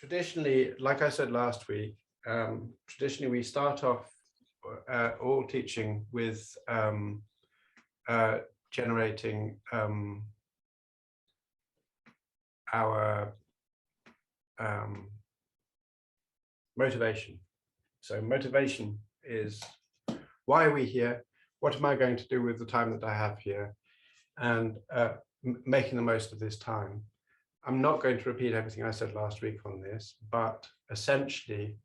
traditionally, like I said last week, traditionally we start off all teaching with generating our motivation. So motivation is, why are we here? What am I going to do with the time that I have here? And making the most of this time. I'm not going to repeat everything I said last week on this, but essentially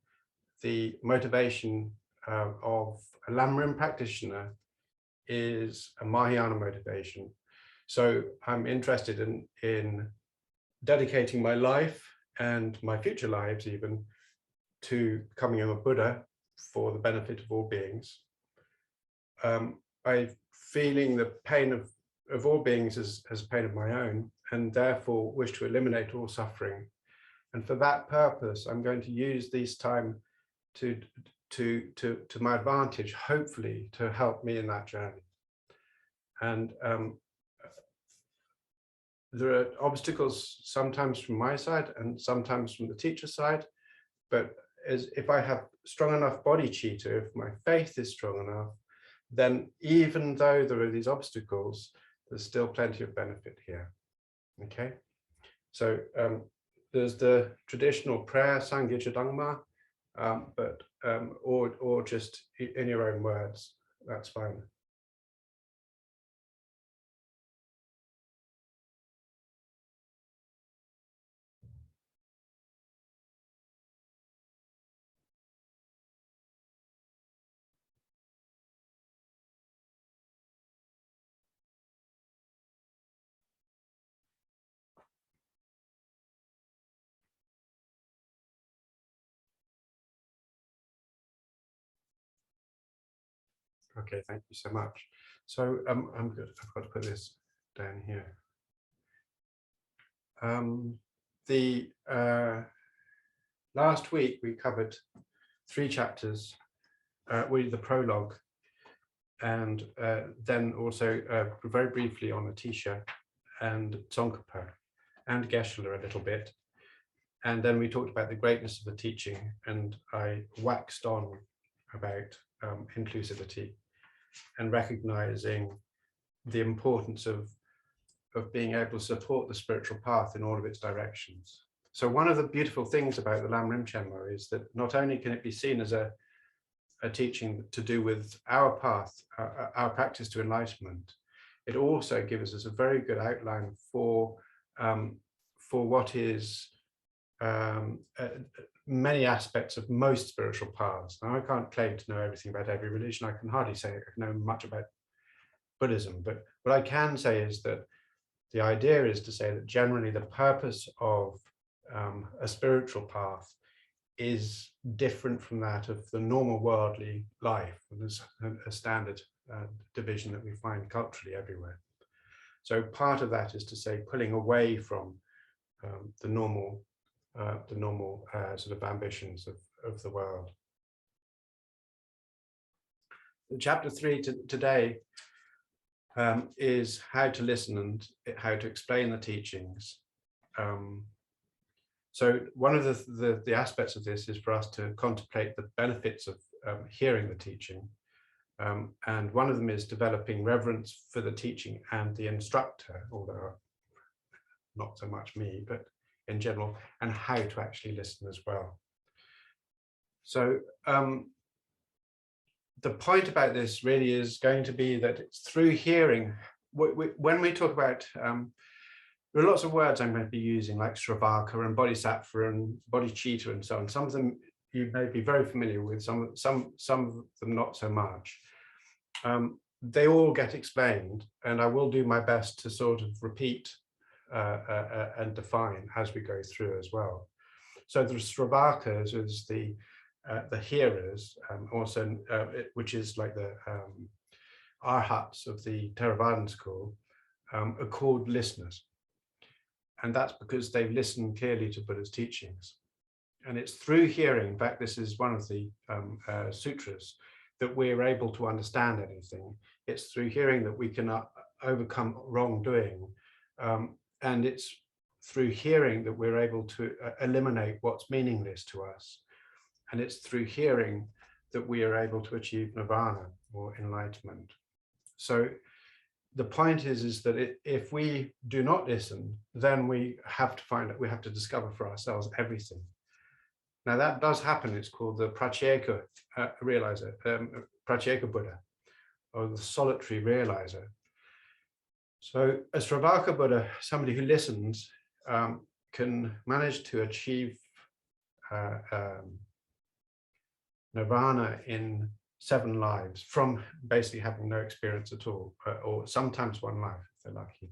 the motivation of a Lam Rim practitioner is a Mahayana motivation. So I'm interested in dedicating my life and my future lives even to becoming a Buddha for the benefit of all beings. I'm feeling the pain of all beings as pain of my own, and therefore wish to eliminate all suffering. And for that purpose, I'm going to use this time to my advantage, hopefully to help me in that journey. And there are obstacles sometimes from my side and sometimes from the teacher side, but if I have strong enough body chitta, if my faith is strong enough, then even though there are these obstacles, there's still plenty of benefit here. Okay, so there's the traditional prayer, Sangye Chadangma, or just in your own words, that's fine. Okay, thank you so much. So I'm good. I've got to put this down here. Last week we covered 3 chapters with the prologue, and then also very briefly on Atisha and Tsong-kha-pa and Geshe-la a little bit. And then we talked about the greatness of the teaching, and I waxed on about inclusivity and recognizing the importance of being able to support the spiritual path in all of its directions. So one of the beautiful things about the Lam Rim Chenmo is that not only can it be seen as a teaching to do with our path, our practice to enlightenment, it also gives us a very good outline for what is many aspects of most spiritual paths. Now, I can't claim to know everything about every religion. I can hardly say I know much about Buddhism, but what I can say is that the idea is to say that generally the purpose of a spiritual path is different from that of the normal worldly life. There's a standard division that we find culturally everywhere. So part of that is to say pulling away from the normal sort of ambitions of the world. Chapter 3 today is how to listen and how to explain the teachings. So one of the aspects of this is for us to contemplate the benefits of hearing the teaching. And one of them is developing reverence for the teaching and the instructor, although not so much me, but in general, and how to actually listen as well. So the point about this really is going to be that it's through hearing. When we talk about, there are lots of words I'm going to be using, like Sravaka and Bodhisattva and Bodhicitta and so on. Some of them you may be very familiar with, some of them not so much. They all get explained, and I will do my best to sort of repeat and define as we go through as well. So the Sravakas is the hearers, also which is like the Arhats of the Theravadan school, are called listeners, and that's because they've listened clearly to Buddha's teachings. And it's through hearing, in fact this is one of the sutras, that we're able to understand anything. It's through hearing that we can overcome wrongdoing. And it's through hearing that we're able to eliminate what's meaningless to us. And it's through hearing that we are able to achieve nirvana or enlightenment. So the point is that if we do not listen, then we have to find out, we have to discover for ourselves everything. Now that does happen. It's called the pratyeka realizer, pratyeka Buddha, or the solitary realizer. So a Sravaka Buddha, somebody who listens, can manage to achieve nirvana in 7 lives from basically having no experience at all, or sometimes 1 life if they're lucky.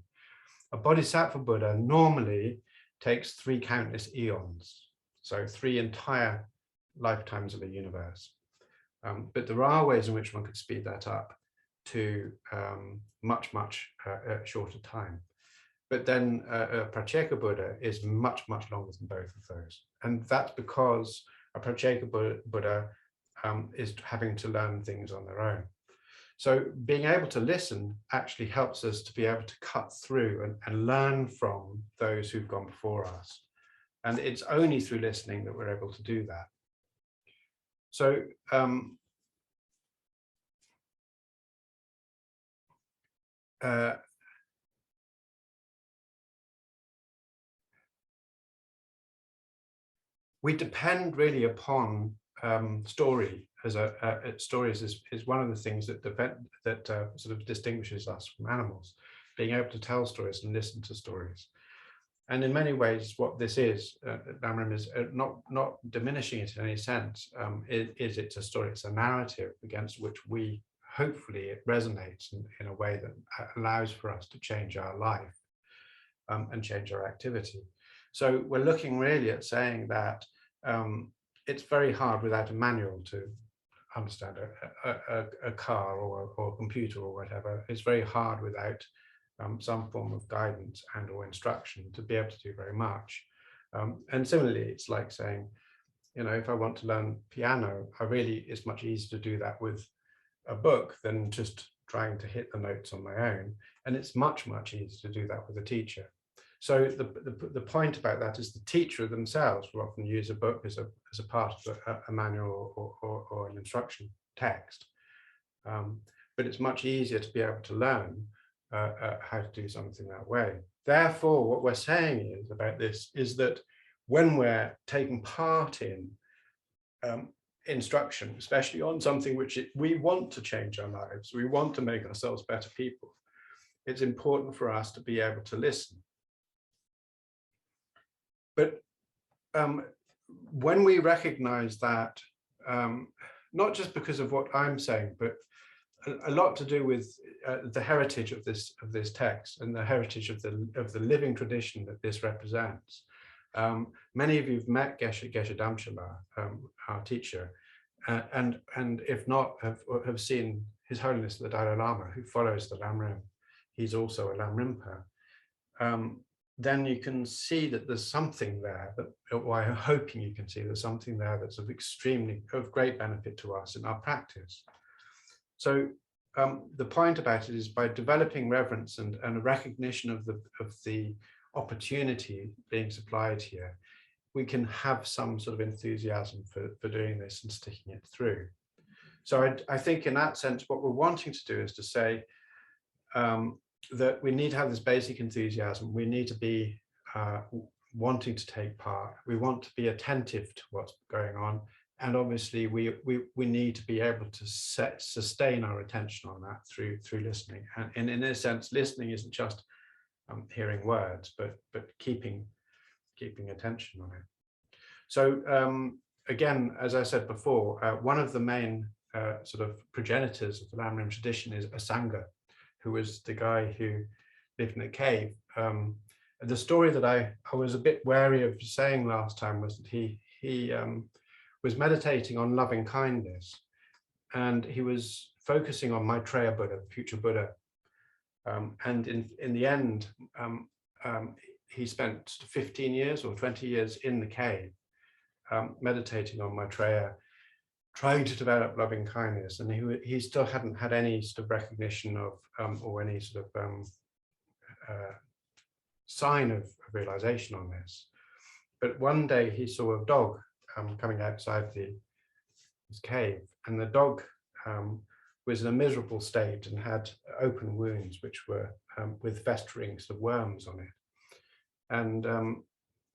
A Bodhisattva Buddha normally takes 3 countless eons, so 3 entire lifetimes of a universe. But there are ways in which one could speed that up to much shorter time. But then a Pratyeka Buddha is much longer than both of those. And that's because a Pratyeka Buddha is having to learn things on their own. So being able to listen actually helps us to be able to cut through and learn from those who've gone before us. And it's only through listening that we're able to do that. So we depend really upon story as stories is one of the things that sort of distinguishes us from animals, being able to tell stories and listen to stories. And in many ways, what this is, Lamrim is not diminishing it in any sense. It's a story, it's a narrative against which we, hopefully it resonates in a way that allows for us to change our life and change our activity. So we're looking really at saying that it's very hard without a manual to understand a car or a computer or whatever. It's very hard without some form of guidance and or instruction to be able to do very much. And similarly, it's like saying, you know, if I want to learn piano, it's much easier to do that with a book than just trying to hit the notes on my own. And it's much easier to do that with a teacher. So the point about that is the teacher themselves will often use a book as a part of a manual or an instruction text. But it's much easier to be able to learn how to do something that way. Therefore, what we're saying is about this is that when we're taking part in instruction, especially on something which we want to change our lives, we want to make ourselves better people, it's important for us to be able to listen. But when we recognize that, not just because of what I'm saying, but a lot to do with the heritage of this text and the heritage of the living tradition that this represents. Many of you've met Geshe Damshala, our teacher, and if not, have seen His Holiness the Dalai Lama, who follows the Lam Rim. He's also a Lam Rimpa. Then you can see that there's something there or I'm hoping you can see there's something there that's of great benefit to us in our practice. So the point about it is by developing reverence and a recognition of the opportunity being supplied here, we can have some sort of enthusiasm for doing this and sticking it through. So I think in that sense, what we're wanting to do is to say, that we need to have this basic enthusiasm. We need to be wanting to take part. We want to be attentive to what's going on. And obviously we need to be able to sustain our attention on that through listening. And in a sense, listening isn't just hearing words, but keeping attention on it. So again, as I said before, one of the main sort of progenitors of the Lam Rim tradition is a Sangha, who was the guy who lived in a cave. The story that I was a bit wary of saying last time was that he was meditating on loving kindness, and he was focusing on Maitreya Buddha, the future Buddha. And in the end, he spent 15 years or 20 years in the cave, meditating on Maitreya, trying to develop loving kindness, and he still hadn't had any sort of recognition of or any sort of sign of realization on this. But one day he saw a dog coming outside his cave, and the dog was in a miserable state and had open wounds which were with festerings of worms on it. And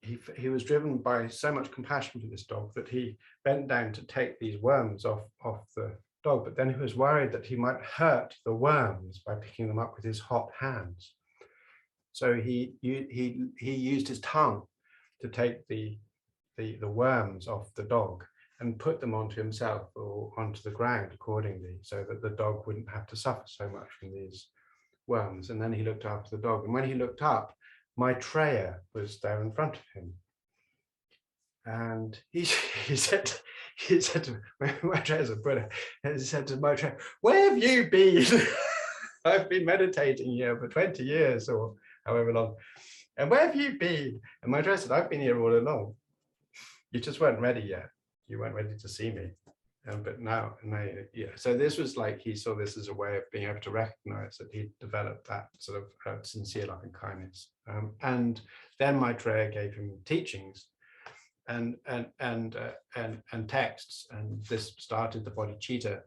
he was driven by so much compassion for this dog that he bent down to take these worms off the dog, but then he was worried that he might hurt the worms by picking them up with his hot hands. So he used his tongue to take the worms off the dog and put them onto himself or onto the ground accordingly, so that the dog wouldn't have to suffer so much from these worms. And then he looked after the dog. And when he looked up, Maitreya was there in front of him. And he said to Maitreya's a Buddha, he said to Maitreya, "Where have you been? I've been meditating here for 20 years or however long. And where have you been?" And Maitreya said, "I've been here all along. You just weren't ready yet. You weren't ready to see me. But now, yeah." So this was like, he saw this as a way of being able to recognize that he developed that sort of sincere loving kindness. And then Maitreya gave him teachings and texts, and this started the bodhicitta,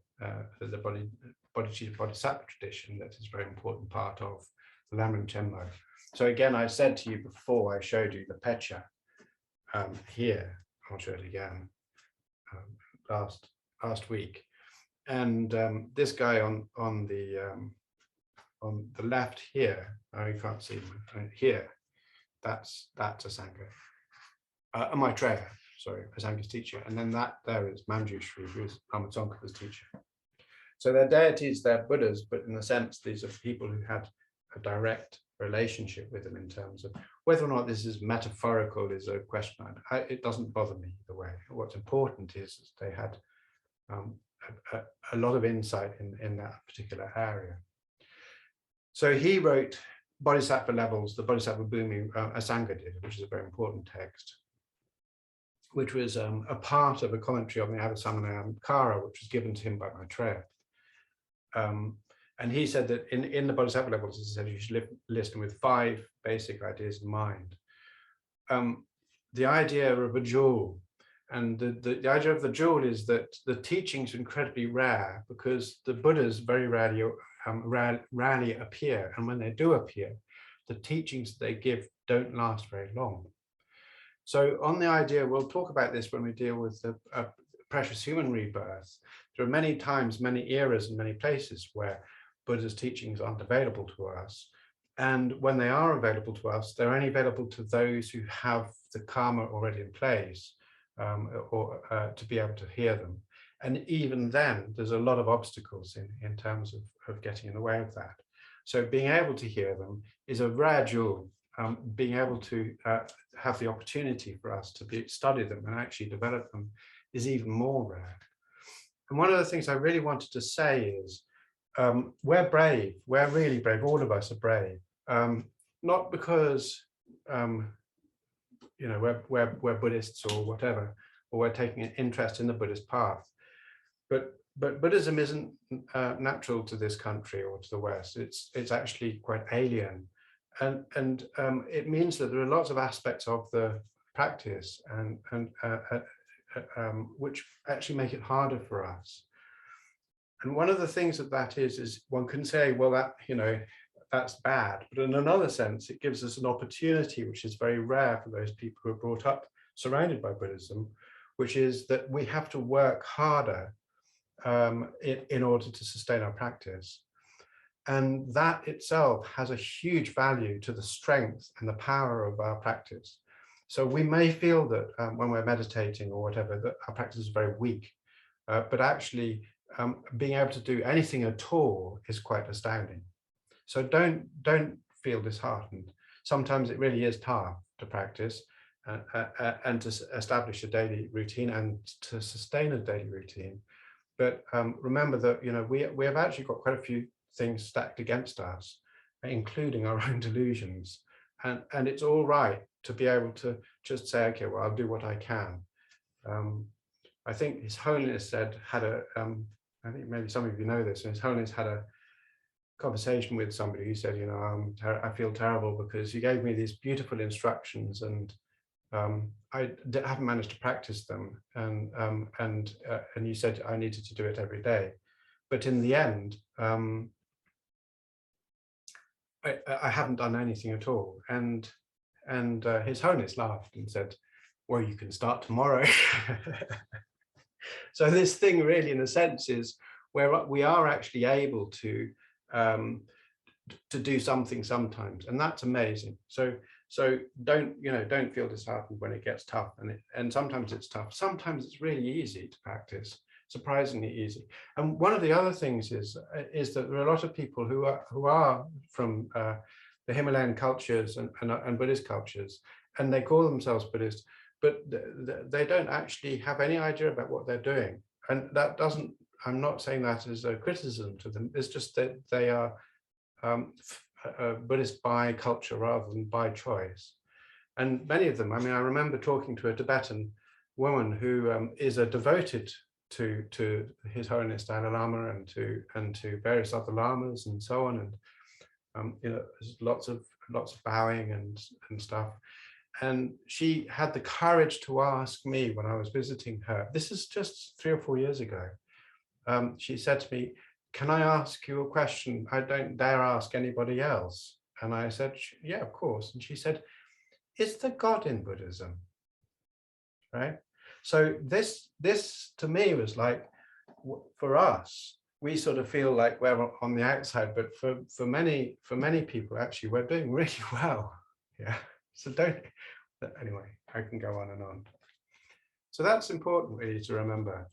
the bodhicitta bodhisattva tradition that is a very important part of the Lam Rim Chenmo. So again, I said to you before, I showed you the pecha here. I'll show it again. Last week, and this guy on the left here, you can't see here. That's Asanga, Maitreya, sorry, Asanga's teacher, and then that there is Manjushri, who is Lama Tsongkhapa's teacher. So they're deities, they're Buddhas, but in a sense, these are people who had a direct relationship with them. In terms of whether or not this is metaphorical is a question. It doesn't bother me either way. What's important is they had a lot of insight in that particular area. So he wrote Bodhisattva Levels, the Bodhisattva Bhumi Asanga did, which is a very important text, which was a part of a commentary on the Avasamanayamkara, which was given to him by Maitreya. And he said that in the Bodhisattva Levels, he said you should listen with 5 basic ideas in mind. The idea of a jewel, and the idea of the jewel is that the teachings are incredibly rare, because the Buddhas very rarely appear, and when they do appear, the teachings they give don't last very long. So on the idea, we'll talk about this when we deal with the precious human rebirth. There are many times, many eras, and many places where Buddha's teachings aren't available to us. And when they are available to us, they're only available to those who have the karma already in place, to be able to hear them. And even then, there's a lot of obstacles in terms of getting in the way of that. So being able to hear them is a rare jewel. Being able to have the opportunity for us to study them and actually develop them is even more rare. And one of the things I really wanted to say is, we're brave, we're really brave, all of us are brave. Not because you know, we're Buddhists or whatever, or we're taking an interest in the Buddhist path, but Buddhism isn't natural to this country or to the West. It's actually quite alien, and it means that there are lots of aspects of the practice and which actually make it harder for us. And one of the things that is one can say, well, that, you know, that's bad, but in another sense, it gives us an opportunity, which is very rare for those people who are brought up surrounded by Buddhism, which is that we have to work harder in order to sustain our practice. And that itself has a huge value to the strength and the power of our practice. So we may feel that when we're meditating or whatever, that our practice is very weak, but actually being able to do anything at all is quite astounding. So don't feel disheartened. Sometimes it really is tough to practice and to establish a daily routine and to sustain a daily routine. But remember that, you know, we have actually got quite a few things stacked against us, including our own delusions. And it's all right to be able to just say, okay, well, I'll do what I can. I think His Holiness had a, I think maybe some of you know this, His Holiness had a conversation with somebody who said, you know, I feel terrible because you gave me these beautiful instructions and I haven't managed to practice them, and you said I needed to do it every day, but in the end, I haven't done anything at all. And His Holiness laughed and said, well, you can start tomorrow. So this thing really, in a sense, is where we are actually able to do something sometimes, and that's amazing. So don't feel disheartened when it gets tough, and sometimes it's tough. Sometimes it's really easy to practice, surprisingly easy. And one of the other things is that there are a lot of people who are from the Himalayan cultures and Buddhist cultures, and they call themselves Buddhist, but they don't actually have any idea about what they're doing. And that doesn't, I'm not saying that as a criticism to them, it's just that they are Buddhist by culture rather than by choice. And many of them, I mean, I remember talking to a Tibetan woman who is a devoted to His Holiness Dalai Lama and to various other lamas and so on, and you know, there's lots of bowing and stuff. And she had the courage to ask me when I was visiting her, this is just 3 or 4 years ago, she said to me, can I ask you a question? I don't dare ask anybody else. And I said, yeah, of course. And she said, is there God in Buddhism? Right? So this to me was like, for us, we sort of feel like we're on the outside, but for many people, actually, we're doing really well. Yeah. So anyway, I can go on and on. So that's important really to remember.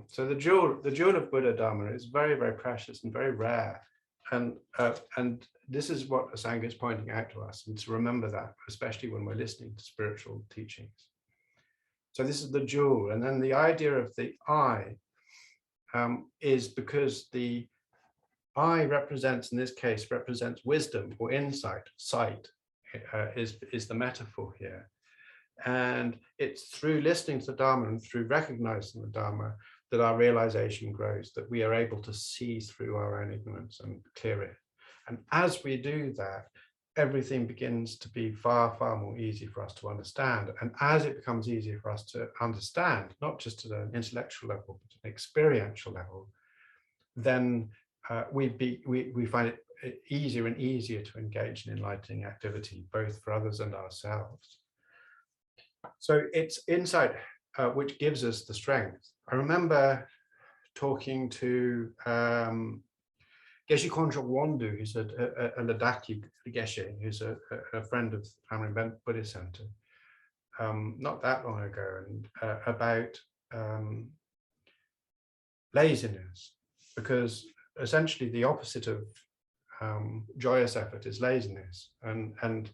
So the jewel of Buddha Dharma is very, very precious and very rare. And this is what Asanga is pointing out to us, and to remember that, especially when we're listening to spiritual teachings. So this is the jewel. And then the idea of the eye is because the eye represents, in this case, represents wisdom or insight, sight is the metaphor here. And it's through listening to the Dharma and through recognizing the Dharma that our realization grows, that we are able to see through our own ignorance and clear it. And as we do that, everything begins to be far, far more easy for us to understand. And as it becomes easier for us to understand, not just at an intellectual level, but at an experiential level, then we find it easier and easier to engage in enlightening activity, both for others and ourselves. So it's insight which gives us the strength. I remember talking to Geshe Kongtrul Wondu, who's a Ladakhi Geshe, who's a friend of Lam Rim Buddhist Center, not that long ago, and about laziness, because essentially the opposite of joyous effort is laziness, and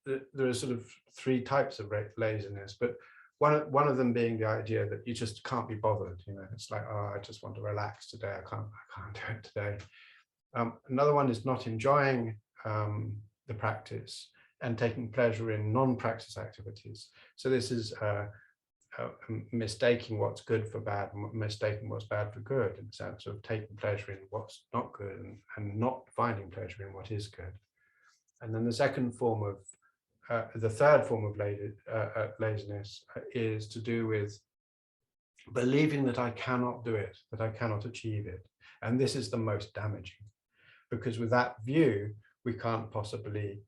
there are sort of 3 types of laziness, but one of them being the idea that you just can't be bothered. You know, it's like, oh, I just want to relax today. I can't do it today. Another one is not enjoying the practice and taking pleasure in non-practice activities. So this is mistaking what's good for bad, and mistaking what's bad for good, in the sense of taking pleasure in what's not good and not finding pleasure in what is good. And then the second form of the third form of laziness is to do with believing that I cannot do it, that I cannot achieve it. And this is the most damaging, because with that view, we can't possibly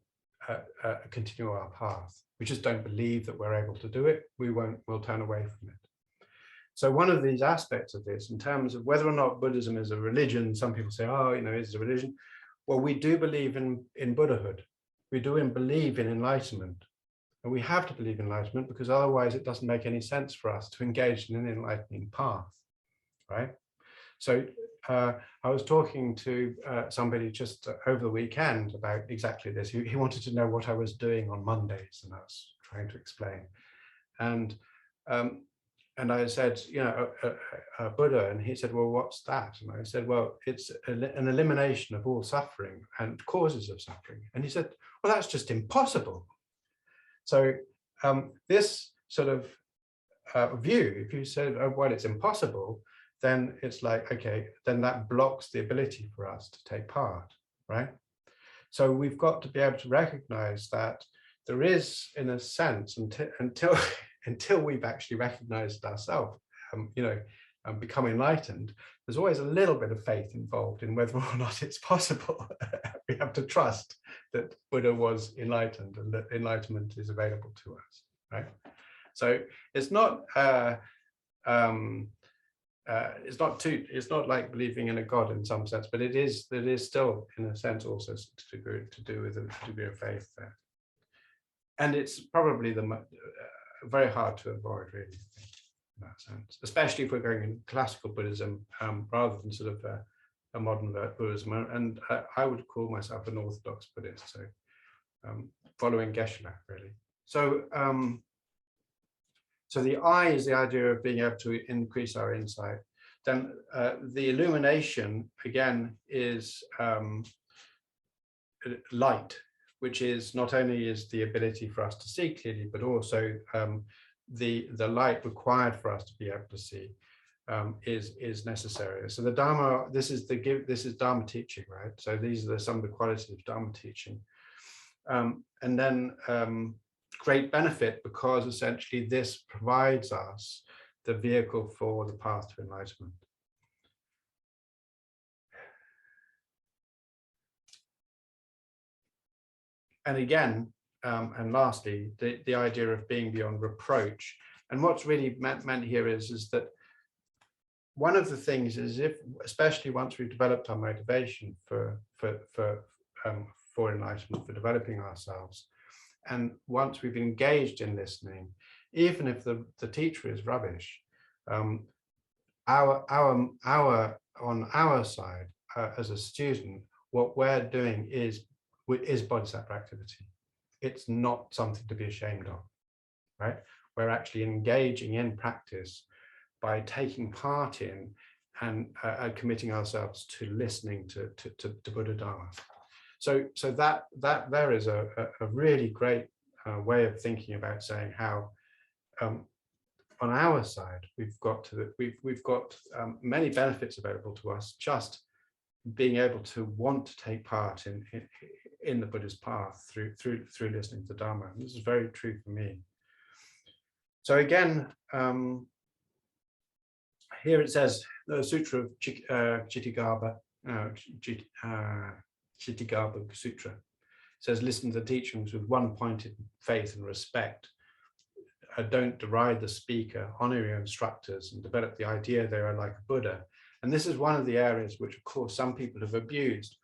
continue our path. We just don't believe that we're able to do it. We'll turn away from it. So one of these aspects of this, in terms of whether or not Buddhism is a religion, some people say, oh, you know, is it a religion? Well, we do believe in Buddhahood. We do believe in enlightenment, and we have to believe in enlightenment, because otherwise it doesn't make any sense for us to engage in an enlightening path, right? So I was talking to somebody just over the weekend about exactly this. He wanted to know what I was doing on Mondays, and I was trying to explain. And I said, you know, Buddha, and he said, well, what's that? And I said, well, it's an elimination of all suffering and causes of suffering. And he said, well, that's just impossible. So this sort of view, if you said, oh, well, it's impossible, then it's like, okay, then that blocks the ability for us to take part, right? So we've got to be able to recognize that there is, in a sense, until we've actually recognized ourselves, become enlightened, there's always a little bit of faith involved in whether or not it's possible. We have to trust that Buddha was enlightened and that enlightenment is available to us, right? So it's not it's not like believing in a God in some sense, but it is still, in a sense, also to do with a degree of faith there. And it's probably very hard to avoid, really, in that sense, especially if we're going in classical Buddhism rather than sort of a modern Buddhism. And I would call myself an Orthodox Buddhist, so following Geshe-la, really. So, so the I is the idea of being able to increase our insight. Then the illumination, again, is light, which is not only is the ability for us to see clearly, but also the light required for us to be able to see is necessary. So the Dharma, this is Dharma teaching, right? So these are some of the qualities of Dharma teaching. And then great benefit, because essentially this provides us the vehicle for the path to enlightenment. And again, and lastly, the idea of being beyond reproach. And what's really meant here is that one of the things is, if, especially once we've developed our motivation for enlightenment, for developing ourselves, and once we've engaged in listening, even if the teacher is rubbish, on our side as a student, what we're doing is bodhisattva activity. It's not something to be ashamed of, right? We're actually engaging in practice by taking part in and committing ourselves to listening to Buddha Dharma. So that there is a really great way of thinking about saying how on our side we've got many benefits available to us, just being able to want to take part in the Buddha's path through listening to the Dharma. And this is very true for me. So again, here it says the Sutra of Chittagarbha, Chittagarbha Sutra. It says, listen to the teachings with one-pointed faith and respect. Don't deride the speaker, honor your instructors, and develop the idea they are like a Buddha. And this is one of the areas which, of course, some people have abused.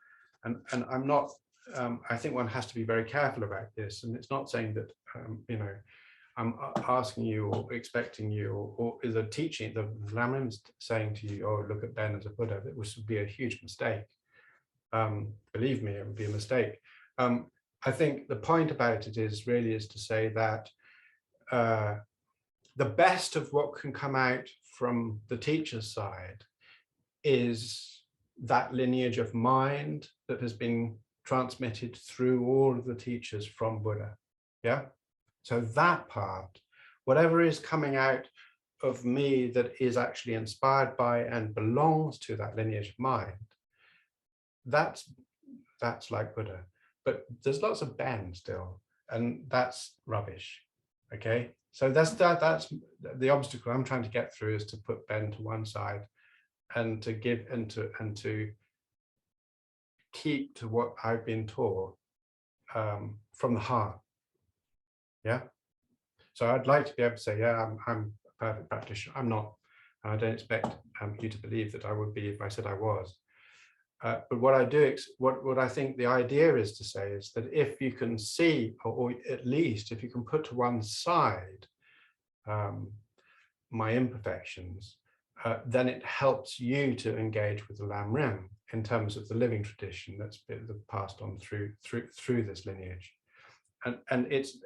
And I'm not, I think one has to be very careful about this. And it's not saying that, I'm asking you or expecting you, or is a teaching, the Lamrim's saying to you, oh, look at Ben as a Buddha. That would be a huge mistake. Believe me, it would be a mistake. I think the point about it is to say that the best of what can come out from the teacher's side is that lineage of mind that has been transmitted through all of the teachers from Buddha. Yeah. So that part, whatever is coming out of me that is actually inspired by and belongs to that lineage of mind, that's like Buddha. But there's lots of Ben still, and that's rubbish. Okay, so that's the obstacle I'm trying to get through, is to put Ben to one side and to give and to keep to what I've been taught from the heart. Yeah. So I'd like to be able to say, yeah, I'm a perfect practitioner. I'm not. I don't expect you to believe that I would be if I said I was. But what I do, what I think the idea is to say is that if you can see, or at least if you can put to one side my imperfections, then it helps you to engage with the Lam Rim in terms of the living tradition that's been passed on through this lineage. And it's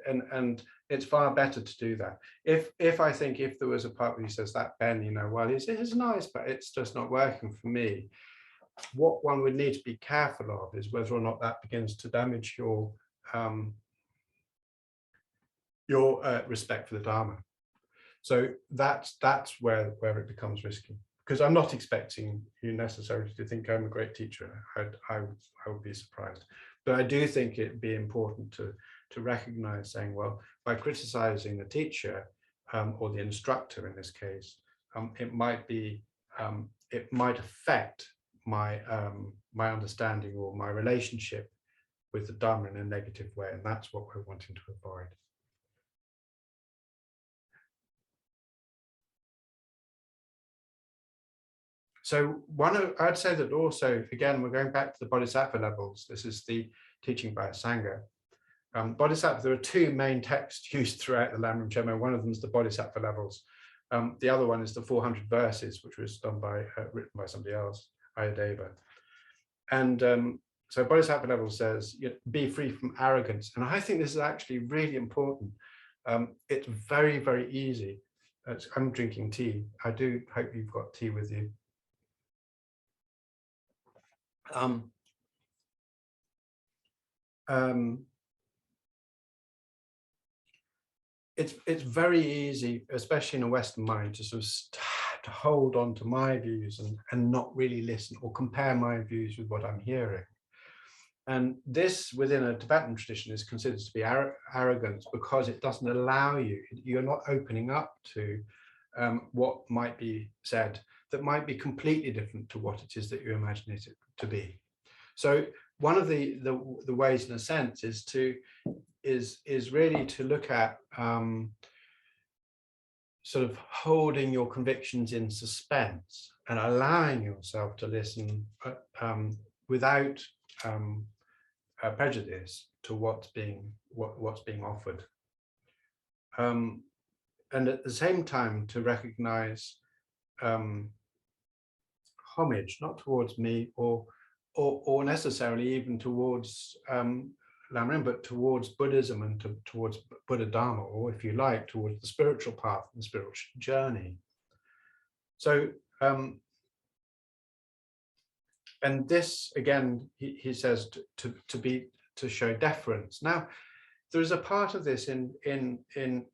far better to do that. If I think if there was a part where he says that Ben, well, it's nice, but it's just not working for me. What one would need to be careful of is whether or not that begins to damage your respect for the Dharma. So that's where it becomes risky. because I'm not expecting you necessarily to think I'm a great teacher. I would be surprised. But I do think it'd be important to recognize saying, well, by criticizing the teacher or the instructor in this case, it might affect my my understanding or my relationship with the Dharma in a negative way, and that's what we're wanting to avoid. So I'd say that also, again, we're going back to the Bodhisattva levels. This is the teaching by a Sangha. Bodhisattva, there are two main texts used throughout the Lam Rim Chenmo. One of them is the Bodhisattva levels. The other one is the 400 verses, which was done written by somebody else, Ayadeva. And so Bodhisattva level says, be free from arrogance. And I think this is actually really important. It's very, very easy. I'm drinking tea. I do hope you've got tea with you. It's very easy, especially in a Western mind, to sort of to hold on to my views and not really listen or compare my views with what I'm hearing. And this within a Tibetan tradition is considered to be arrogance because it doesn't allow you, you're not opening up to what might be said that might be completely different to what it is that you imagine it to be. So one of the ways, in a sense, is really to look at sort of holding your convictions in suspense and allowing yourself to listen without prejudice to what's being offered, and at the same time to recognize homage, not towards me or necessarily even towards Lamrim, but towards Buddhism and towards Buddha Dharma, or if you like, towards the spiritual path and the spiritual journey. So, and this again, he says to show deference. Now, there is a part of this in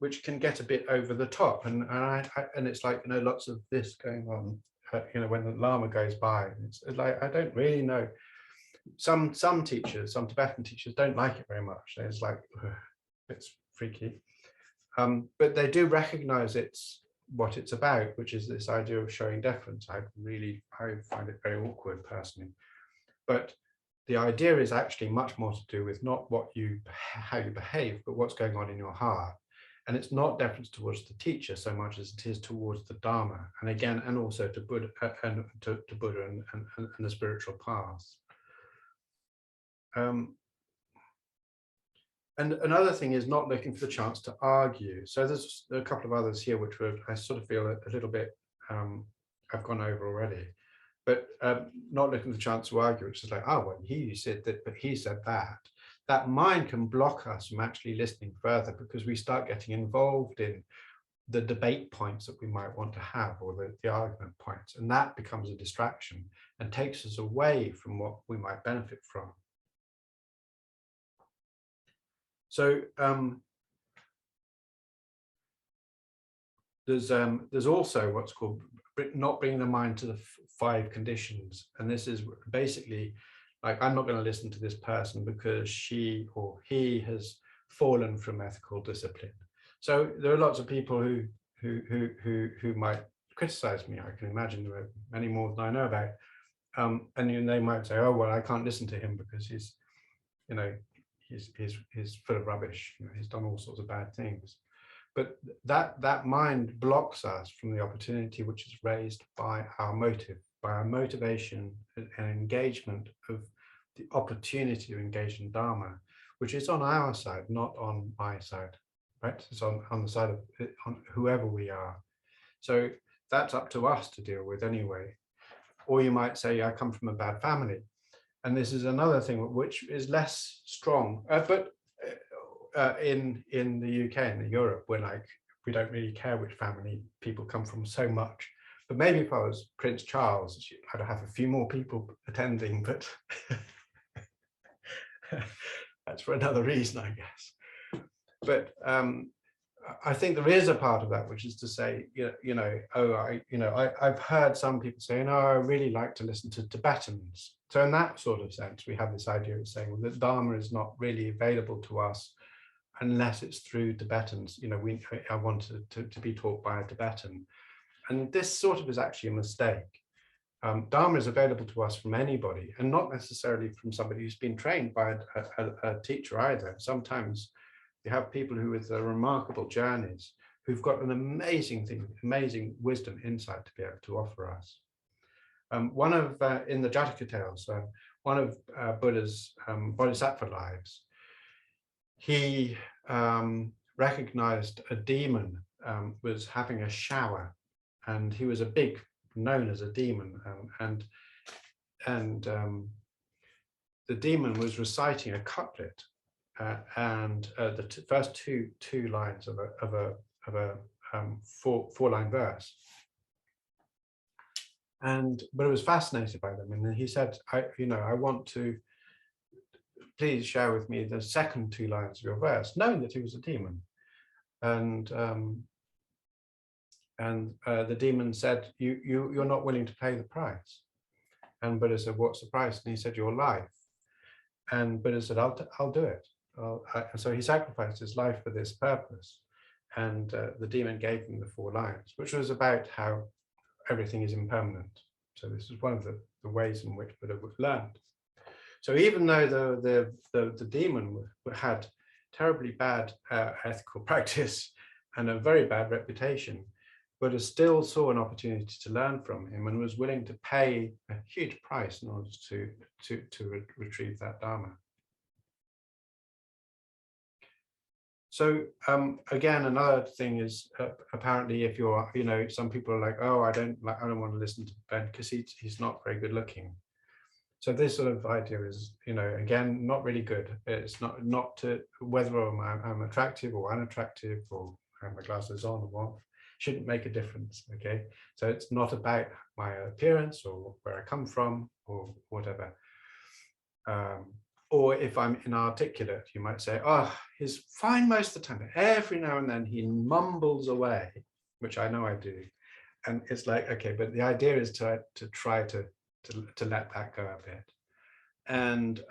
which can get a bit over the top, and it's like, lots of this going on. When the Lama goes by, it's like, I don't really know. Some teachers, some Tibetan teachers don't like it very much. It's like, it's freaky. But they do recognize it's what it's about, which is this idea of showing deference. I find it very awkward personally. But the idea is actually much more to do with not how you behave, but what's going on in your heart. And it's not deference towards the teacher so much as it is towards the Dharma, and again, and also to Buddha and to Buddha and the spiritual path. And another thing is not looking for the chance to argue. So there are a couple of others here which I sort of feel a little bit I've gone over already, but not looking for the chance to argue, which is like, oh, well, he said that, but he said that. That mind can block us from actually listening further because we start getting involved in the debate points that we might want to have, or the argument points, and that becomes a distraction and takes us away from what we might benefit from. So there's also what's called not bringing the mind to the 5 conditions, and this is basically like, I'm not going to listen to this person because she or he has fallen from ethical discipline. So there are lots of people who might criticize me. I can imagine there are many more than I know about, and they might say, oh, well, I can't listen to him because he's full of rubbish. He's done all sorts of bad things. But that mind blocks us from the opportunity which is raised by our motive, by our motivation and engagement of the opportunity to engage in Dharma, which is on our side, not on my side, right? It's on the side of on whoever we are. So that's up to us to deal with anyway. Or you might say, I come from a bad family. And this is another thing which is less strong, but in the UK and in Europe, we don't really care which family people come from so much. But maybe if I was Prince Charles, I'd have a few more people attending, but that's for another reason, I guess. But I think there is a part of that, which is to say, I've heard some people say, no, I really like to listen to Tibetans. So in that sort of sense, we have this idea of saying, well, the Dharma is not really available to us unless it's through Tibetans. I want to be taught by a Tibetan. And this sort of is actually a mistake. Dharma is available to us from anybody, and not necessarily from somebody who's been trained by a teacher either. Sometimes you have people who, with their remarkable journeys, who've got an amazing wisdom, insight to be able to offer us. One of, in the Jataka tales, one of Buddha's bodhisattva lives, he recognized a demon was having a shower, and he was known as a demon, and the demon was reciting a couplet. And the first two lines of a four-line verse, but I was fascinated by them, and then he said, I want to, please share with me the second two lines of your verse, knowing that he was a demon. And the demon said, you're not willing to pay the price. And Buddha said, what's the price? And he said, your life. And Buddha said, I'll do it. So he sacrificed his life for this purpose, and the demon gave him the four lines, which was about how everything is impermanent. So this is one of the ways in which Buddha learned. So even though the demon had terribly bad ethical practice and a very bad reputation, Buddha still saw an opportunity to learn from him and was willing to pay a huge price in order to retrieve that Dharma. So again, another thing is apparently, if you're, some people are like, oh, I don't want to listen to Ben because he's not very good looking. So this sort of idea is, again, not really good. It's not to whether I'm attractive or unattractive, or have my glasses on or what, shouldn't make a difference. Okay, so it's not about my appearance or where I come from or whatever. Or if I'm inarticulate, you might say, oh, he's fine most of the time, but every now and then he mumbles away, which I know I do. And it's like, okay, but the idea is to try to let that go a bit. And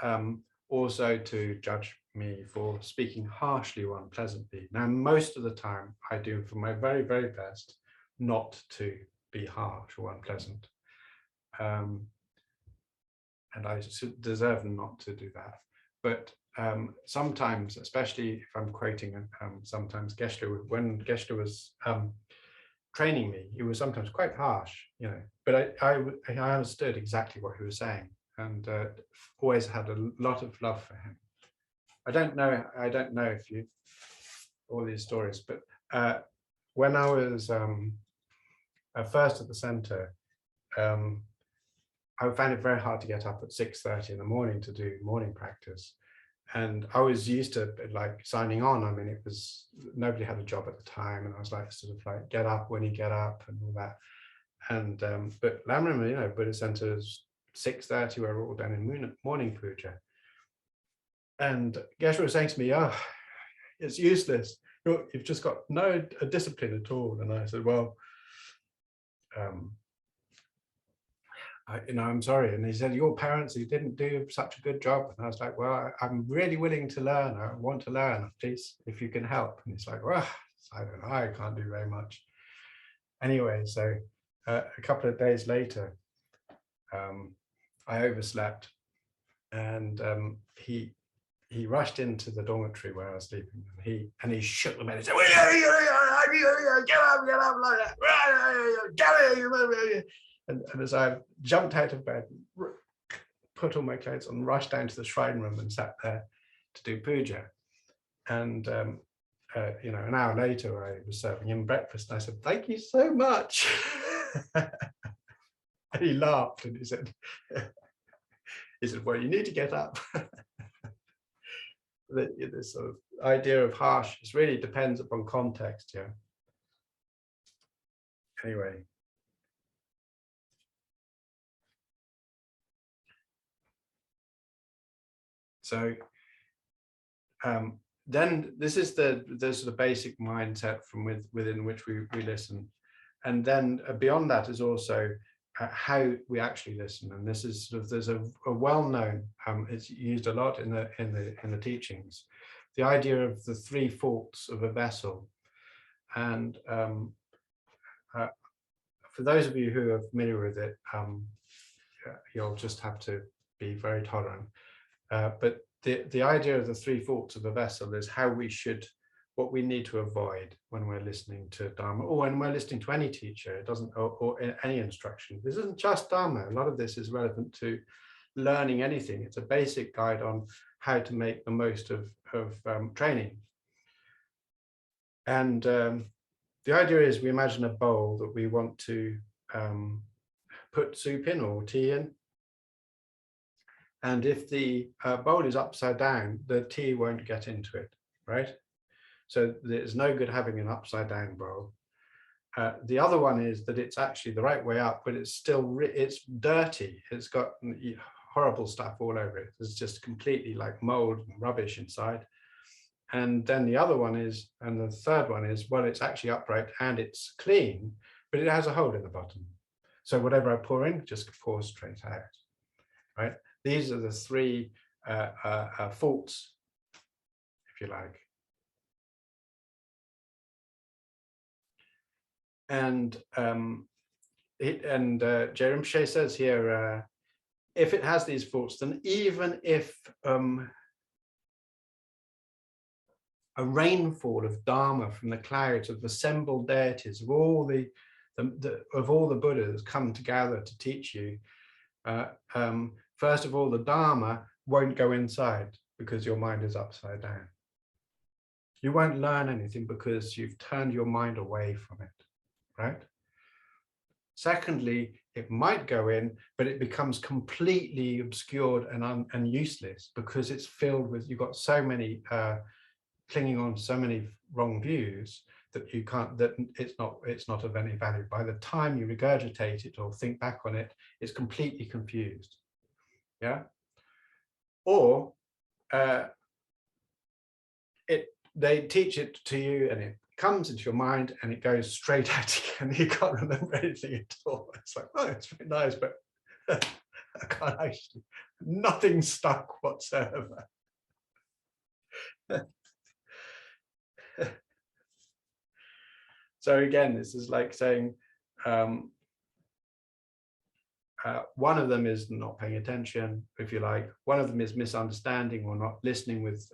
also to judge me for speaking harshly or unpleasantly. Now, most of the time, I do for my very, very best not to be harsh or unpleasant. And I deserve not to do that. But sometimes, especially if I'm quoting, sometimes Geshe, when Geshe was training me, he was sometimes quite harsh, but I understood exactly what he was saying, and always had a lot of love for him. I don't know if you, all these stories, but when I was first at the center, I found it very hard to get up at 6:30 in the morning to do morning practice. And I was used to like signing on. I mean, it was, nobody had a job at the time. And I was like, sort of like, get up when you get up and all that. And, but Lamrim, Buddhist centers 6:30, where we're all done in morning puja. And Geshe was saying to me, oh, it's useless. You've just got no discipline at all. And I said, well, I'm sorry. And he said, your parents, you didn't do such a good job. And I was like, well, I'm really willing to learn. I want to learn, please, if you can help. And he's like, well, I don't know, I can't do very much. Anyway, so a couple of days later, I overslept, and he rushed into the dormitory where I was sleeping, and he shook the bed and said, get up, like that. And as I jumped out of bed, put all my clothes on, rushed down to the shrine room and sat there to do puja. And an hour later, I was serving him breakfast, and I said, thank you so much. And he laughed, and he said, well, you need to get up. This sort of idea of harsh, it really depends upon context, yeah. Anyway. So then this is the sort of basic mindset from within which we listen. And then beyond that is also how we actually listen. And this is sort of, there's a well-known, it's used a lot in the teachings, the idea of the three faults of a vessel. And for those of you who are familiar with it, you'll just have to be very tolerant. But the idea of the three faults of a vessel is how we should, what we need to avoid when we're listening to Dharma, or when we're listening to any teacher. It doesn't, or any instruction. This isn't just Dharma. A lot of this is relevant to learning anything. It's a basic guide on how to make the most of training. And the idea is we imagine a bowl that we want to put soup in or tea in. And if the bowl is upside down, the tea won't get into it, right? So there's no good having an upside down bowl. The other one is that it's actually the right way up, but it's still, it's dirty. It's got horrible stuff all over it. It's just completely like mold and rubbish inside. And then the other one is, and the third one is, well, it's actually upright and it's clean, but it has a hole in the bottom. So whatever I pour in, just pours straight out, right? These are the three faults, if you like. And Je Rinpoche says here, if it has these faults, then even if a rainfall of Dharma from the clouds of assembled deities, of all the Buddhas come together to teach you, first of all, the Dharma won't go inside because your mind is upside down. You won't learn anything because you've turned your mind away from it, right? Secondly, it might go in, but it becomes completely obscured and useless because it's filled with, you've got so many clinging on so many wrong views that you can't, that it's not of any value. By the time you regurgitate it or think back on it, it's completely confused. Yeah. Or they teach it to you and it comes into your mind and it goes straight out again. You can't remember anything at all. It's like, oh, it's very nice, but I can't actually, nothing stuck whatsoever. So again, this is like saying, one of them is not paying attention, if you like. One of them is misunderstanding or not listening with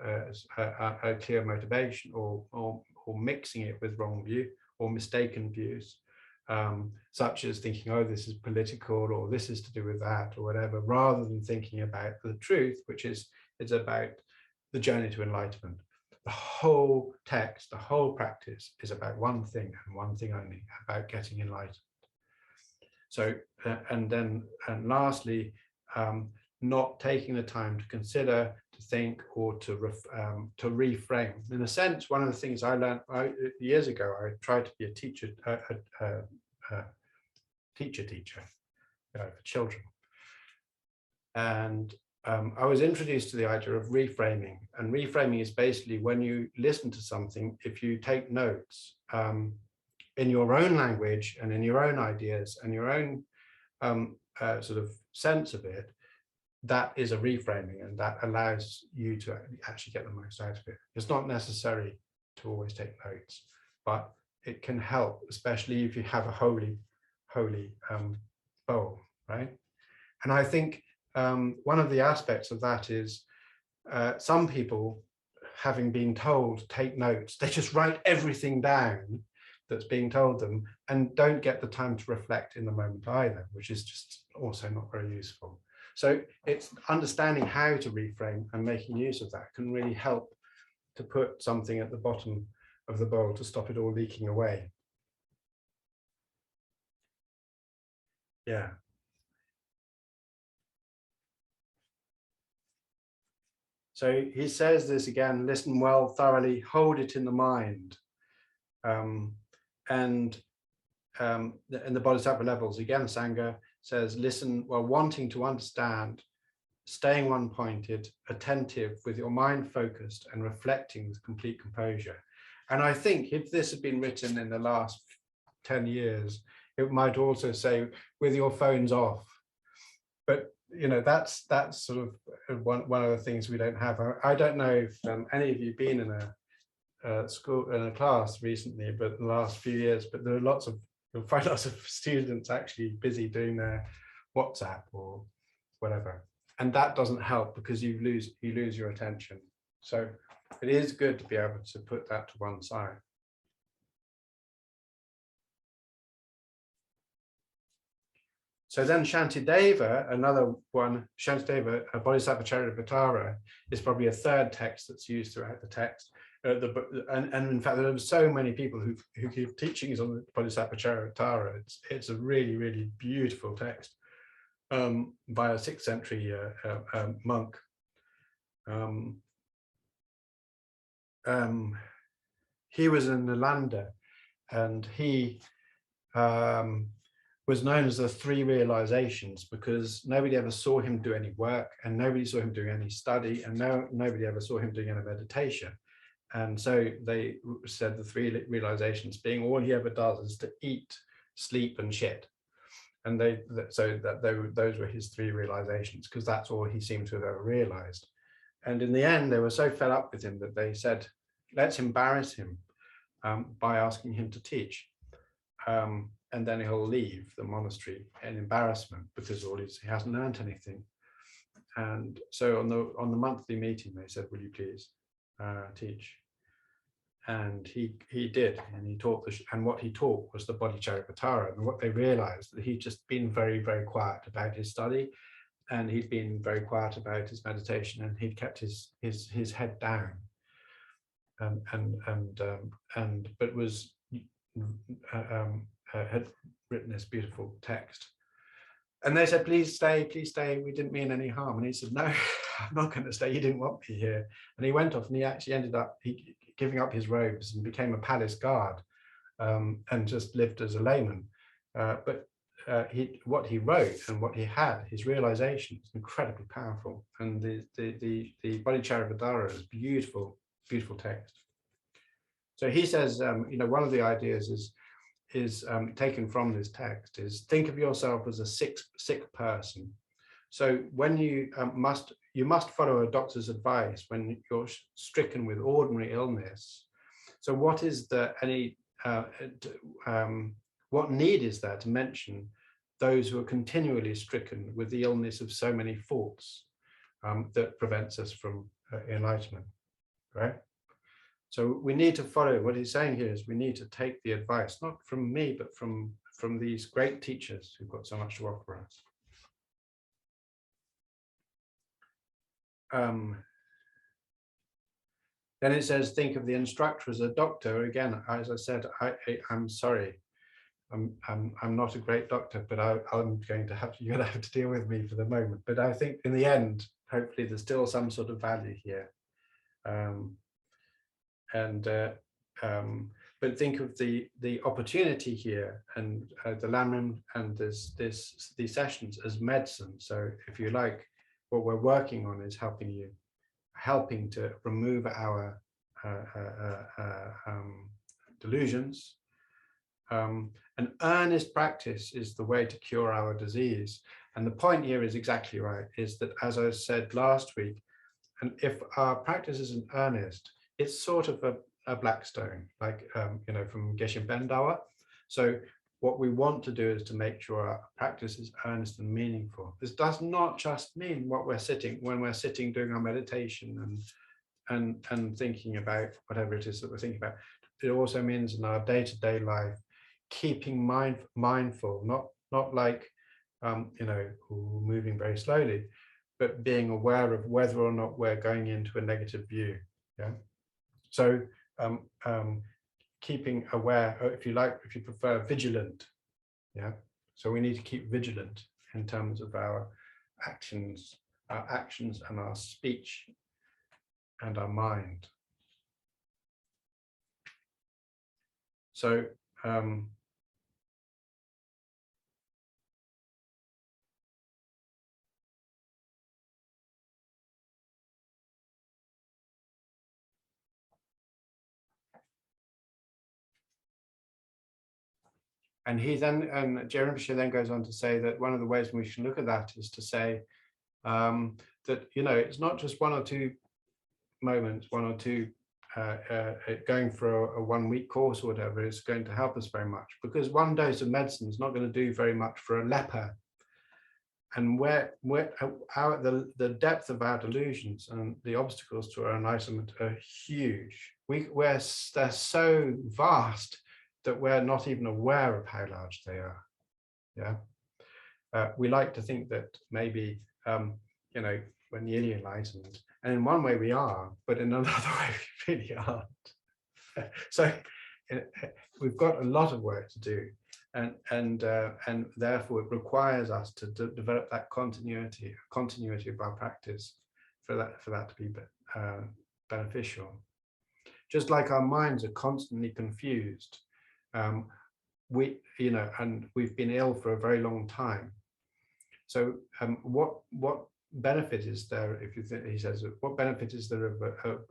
a clear motivation, or mixing it with wrong view or mistaken views, such as thinking, oh, this is political, or this is to do with that, or whatever, rather than thinking about the truth, which is about the journey to enlightenment. The whole text, the whole practice is about one thing and one thing only, about getting enlightened. So, and lastly, not taking the time to consider, to think, or to reframe. In a sense, one of the things I learned years ago, I tried to be a teacher, teacher for children, and I was introduced to the idea of reframing. And reframing is basically when you listen to something, if you take notes in your own language and in your own ideas and your own sort of sense of it, that is a reframing, and that allows you to actually get the most out of it. It's not necessary to always take notes, but it can help, especially if you have a holy bowl, right? And I think one of the aspects of that is some people, having been told take notes, they just write everything down that's being told them and don't get the time to reflect in the moment either, which is just also not very useful. So it's understanding how to reframe and making use of that can really help to put something at the bottom of the bowl to stop it all leaking away. Yeah. So he says this again, listen well, thoroughly, hold it in the mind. And in the Bodhisattva levels, again, Sangha says, listen, well, wanting to understand, staying one-pointed, attentive, with your mind focused and reflecting with complete composure. And I think if this had been written in the last 10 years, it might also say with your phones off. But you know, that's sort of one of the things we don't have. I don't know if any of you been in a school, in a class recently, but in the last few years, but there are you'll find lots of students actually busy doing their WhatsApp or whatever. And that doesn't help because you lose your attention. So it is good to be able to put that to one side. So then Shantideva, another one, Shantideva, Bodhisattva Charyavatara, is probably a third text that's used throughout the text. And in fact, there are so many people who give teachings on the Bodhisattva Charyavatara. It's a really, really beautiful text by a 6th century monk. He was in Newland, and he was known as the 3 realizations because nobody ever saw him do any work, and nobody saw him doing any study, and nobody ever saw him doing any meditation. And so they said the 3 realizations being all he ever does is to eat, sleep, and shit. And those were his 3 realizations, because that's all he seemed to have ever realized. And in the end, they were so fed up with him that they said, let's embarrass him by asking him to teach. And then he'll leave the monastery in embarrassment because he hasn't learned anything. And so on the monthly meeting, they said, will you please teach? And he did, and he taught and what he taught was the Bodhicharyavatara. And what they realized, that he'd just been very, very quiet about his study, and he'd been very quiet about his meditation, and he'd kept his head down, but was had written this beautiful text. And they said, please stay, we didn't mean any harm. And he said, no, I'm not going to stay, you didn't want me here. And he went off, and he actually ended up giving up his robes and became a palace guard, and just lived as a layman. But what he wrote and what he had, his realization, is incredibly powerful. And the Bodhicharyavatara is beautiful, beautiful text. So he says, you know, one of the ideas is taken from this text is think of yourself as a sick person. So when you must follow a doctor's advice when you're stricken with ordinary illness. So what is what need is there to mention those who are continually stricken with the illness of so many faults that prevents us from enlightenment, right? So we need to follow what he's saying here is we need to take the advice, not from me, but from these great teachers who've got so much to offer us. Then it says, think of the instructor as a doctor. Again, as I said, I'm sorry, I'm not a great doctor, but I'm going to you're going to have to deal with me for the moment. But I think in the end, hopefully, there's still some sort of value here. But think of the opportunity here, and the Lamrim and these sessions as medicine. So if you like, what we're working on is helping to remove our delusions. An earnest practice is the way to cure our disease. And the point here is exactly right, is that, as I said last week, and if our practice isn't earnest, it's sort of a black stone, like, you know, from Geshe Bendawa. So what we want to do is to make sure our practice is earnest and meaningful. This does not just mean when we're sitting doing our meditation and thinking about whatever it is that we're thinking about. It also means in our day-to-day life, keeping mindful, not like, you know, moving very slowly, but being aware of whether or not we're going into a negative view. Yeah. So keeping aware, or if you prefer, vigilant. Yeah. So we need to keep vigilant in terms of our actions and our speech and our mind. So And Je Rinpoche then goes on to say that one of the ways we should look at that is to say that, it's not just one or two moments, one or two going for a 1 week course or whatever is going to help us very much, because one dose of medicine is not going to do very much for a leper. And the depth of our delusions and the obstacles to our enlightenment are huge. They're so vast that we're not even aware of how large they are. Yeah, we like to think that maybe we're nearly enlightened, and in one way we are, but in another way we really aren't. So we've got a lot of work to do, and therefore it requires us to develop that continuity of our practice for that to be beneficial. Just like our minds are constantly confused, and we've been ill for a very long time. So what benefit is there, he says, what benefit is there of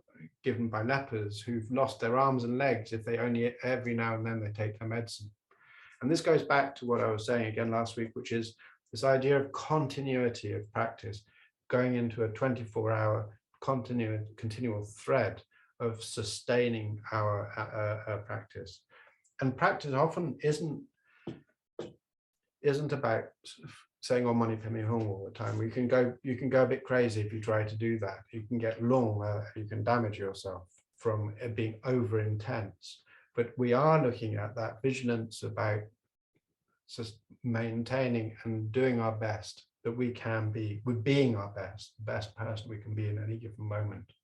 given by lepers who've lost their arms and legs if they only every now and then they take their medicine? And this goes back to what I was saying again last week, which is this idea of continuity of practice, going into a 24-hour continual thread of sustaining our practice. And practice often isn't about saying "Om Mani Padme Hum" all the time. You can go a bit crazy if you try to do that. You can get you can damage yourself from it being over intense. But we are looking at that vigilance about just maintaining and doing our best that we can be. We're being our best, the best person we can be in any given moment.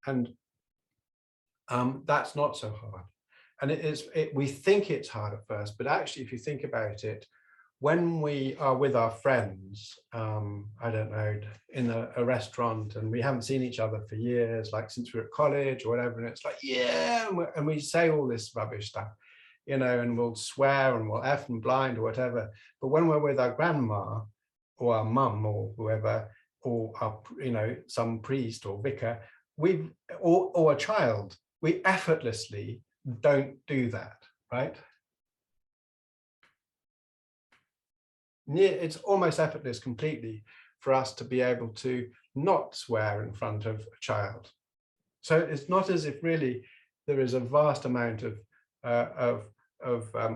And that's not so hard. And we think it's hard at first, but actually, if you think about it, when we are with our friends, I don't know, in a restaurant, and we haven't seen each other for years, like since we were at college or whatever, and it's like, yeah, and we say all this rubbish stuff, and we'll swear and we'll F and blind or whatever. But when we're with our grandma or our mum or whoever, or our, some priest or vicar, or a child, we effortlessly don't do that, right? It's almost effortless completely for us to be able to not swear in front of a child. So it's not as if really there is a vast amount of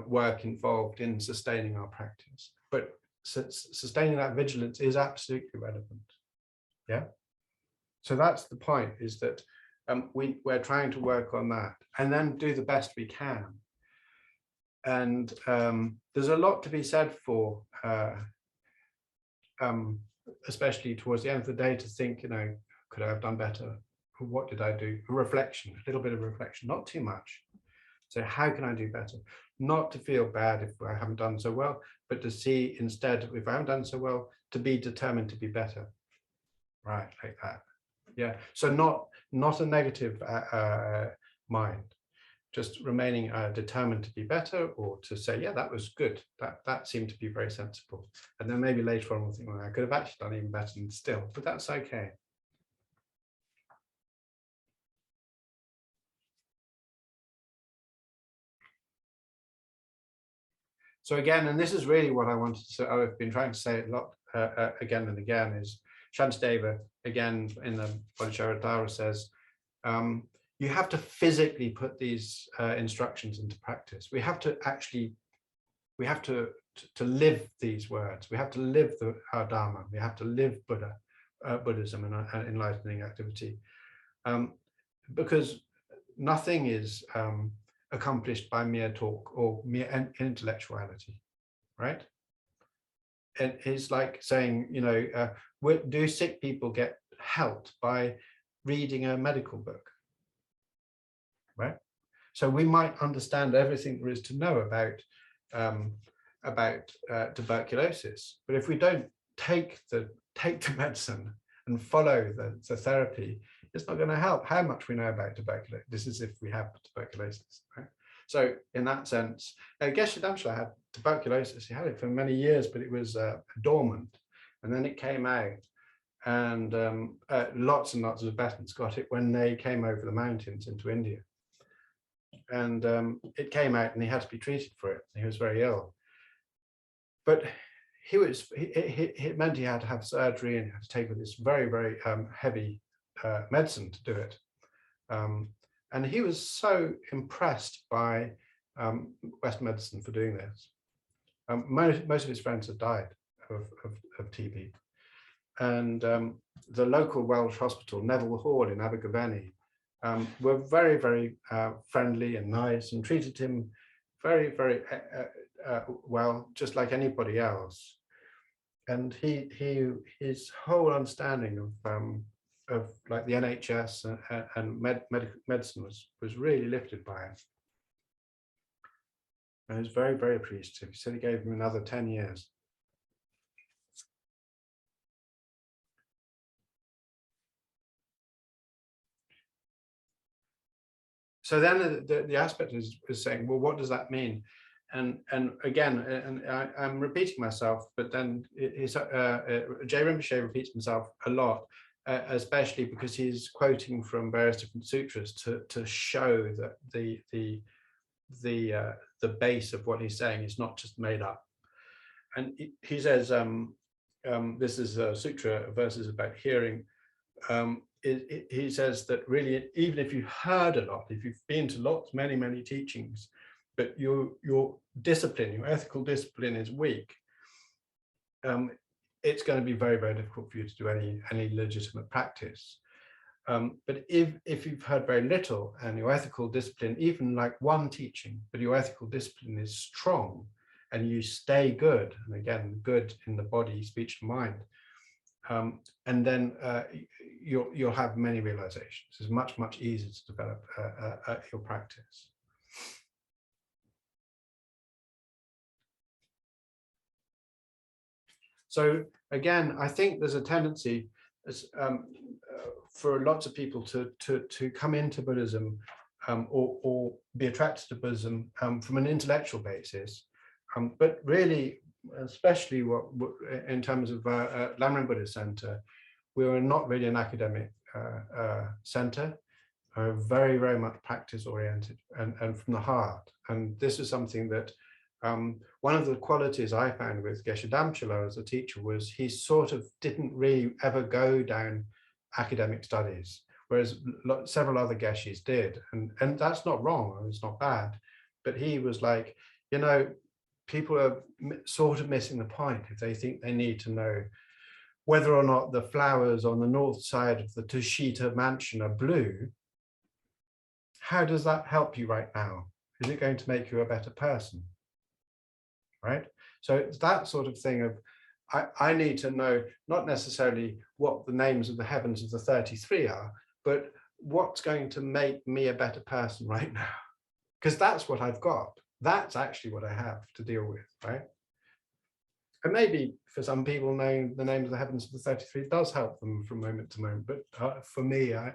work involved in sustaining our practice, but sustaining that vigilance is absolutely relevant. Yeah. So that's the point, is that we're trying to work on that and then do the best we can. And there's a lot to be said for, especially towards the end of the day, to think, could I have done better? What did I do? A reflection, a little bit of reflection, not too much. So how can I do better? Not to feel bad if I haven't done so well, but to see instead, if I haven't done so well, to be determined to be better. Right, like that. Yeah. So not a negative mind. Just remaining determined to be better, or to say, yeah, that was good. That seemed to be very sensible. And then maybe later on we'll think, well, I could have actually done even better than still, but that's okay. So again, and this is really what I wanted to say, I've been trying to say a lot again and again, is Shantideva, again, in the Bodhisattva says, you have to physically put these instructions into practice. We have to live these words. We have to live our Dharma. We have to live Buddhism and enlightening activity, because nothing is accomplished by mere talk or mere intellectuality, right? And it's like saying, do sick people get helped by reading a medical book? Right. So we might understand everything there is to know about tuberculosis, but if we don't take the medicine and follow the therapy, it's not going to help how much we know about tuberculosis. This is if we have tuberculosis, right? So in that sense, Geshe Damshala had tuberculosis. He had it for many years, but it was dormant, and then it came out. And lots and lots of Tibetans got it when they came over the mountains into India. and it came out, and he had to be treated for it. He was very ill, but it meant he had to have surgery and had to take this very, very heavy medicine to do it. And he was so impressed by Western medicine for doing this. Most of his friends had died of TB. And the local Welsh hospital, Neville Hall in Abergavenny, were very, very friendly and nice, and treated him very, very well, just like anybody else. And his whole understanding of like the NHS and medicine was really lifted by it. And he was very, very appreciative. He said he gave him another 10 years. So then the aspect is saying, well, what does that mean? And again, and I'm repeating myself, but then Je Rinpoche repeats himself a lot, especially because he's quoting from various different sutras to show that the base of what he's saying is not just made up. And he says, this is a sutra, verses about hearing. He says that really, even if you've heard a lot, if you've been to many teachings, but your discipline, your ethical discipline is weak, it's going to be very, very difficult for you to do any legitimate practice. But if you've heard very little and your ethical discipline, even like one teaching, but your ethical discipline is strong and you stay good, and again, good in the body, speech, and mind, and then you'll have many realizations. It's much easier to develop your practice. So again, I think there's a tendency for lots of people to come into Buddhism or be attracted to Buddhism from an intellectual basis, but really, especially in terms of Lam Rim Buddhist Center, we were not really an academic center, very, very much practice oriented and from the heart. And this is something that one of the qualities I found with Geshe Damchalo as a teacher was he sort of didn't really ever go down academic studies, whereas several other Geshes did. And that's not wrong, it's not bad. But he was like, you know, people are sort of missing the point if they think they need to know whether or not the flowers on the north side of the Tushita mansion are blue. How does that help you right now? Is it going to make you a better person? Right? So it's that sort of thing of, I need to know not necessarily what the names of the heavens of the 33 are, but what's going to make me a better person right now? Because that's what I've got. That's actually what I have to deal with, right? And maybe for some people, knowing the names of the heavens of the 33 does help them from moment to moment. But for me, I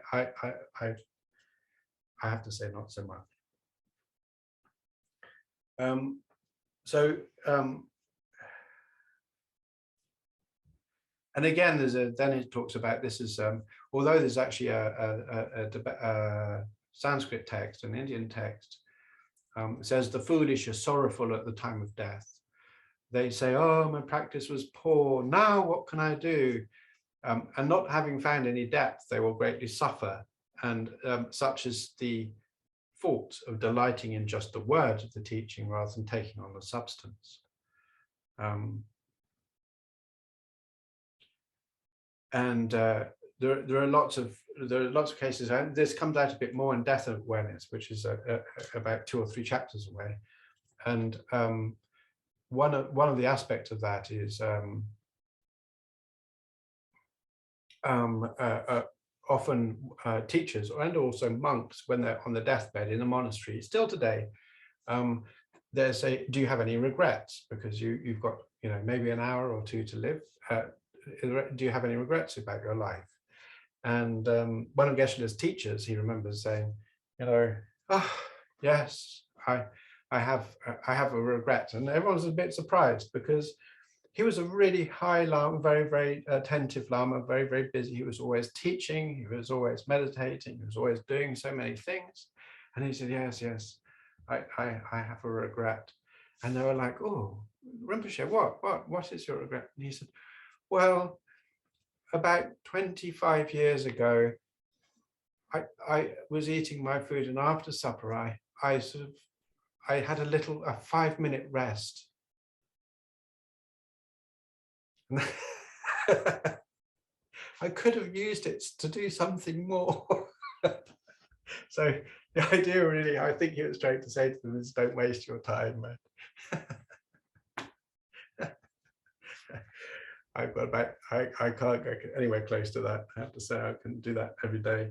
have to say not so much. And again, then it talks about this is, although there's actually a Sanskrit text, an Indian text, it says the foolish are sorrowful at the time of death. They say, oh, my practice was poor. Now what can I do? And not having found any depth, they will greatly suffer. And such is the fault of delighting in just the words of the teaching rather than taking on the substance. There are lots of cases, and this comes out a bit more in death awareness, which is about 2 or 3 chapters away. And one of the aspects of that is often teachers and also monks, when they're on the deathbed in a monastery, still today, they say, do you have any regrets? Because you've got, you know, maybe an hour or 2 to live. Do you have any regrets about your life? And one of Geshe-la's teachers, he remembers saying, you know, oh, yes, I have a regret. And everyone was a bit surprised because he was a really high Lama, very, very attentive Lama, very, very busy. He was always teaching, he was always meditating, he was always doing so many things. And he said, yes, yes, I have a regret. And they were like, oh, Rinpoche, what is your regret? And he said, well, about 25 years ago, I was eating my food, and after supper, I had a 5-minute rest. I could have used it to do something more. So the idea really, I think he was trying to say to them is, don't waste your time, man. I've got about, I can't go anywhere close to that. I have to say, I couldn't do that every day.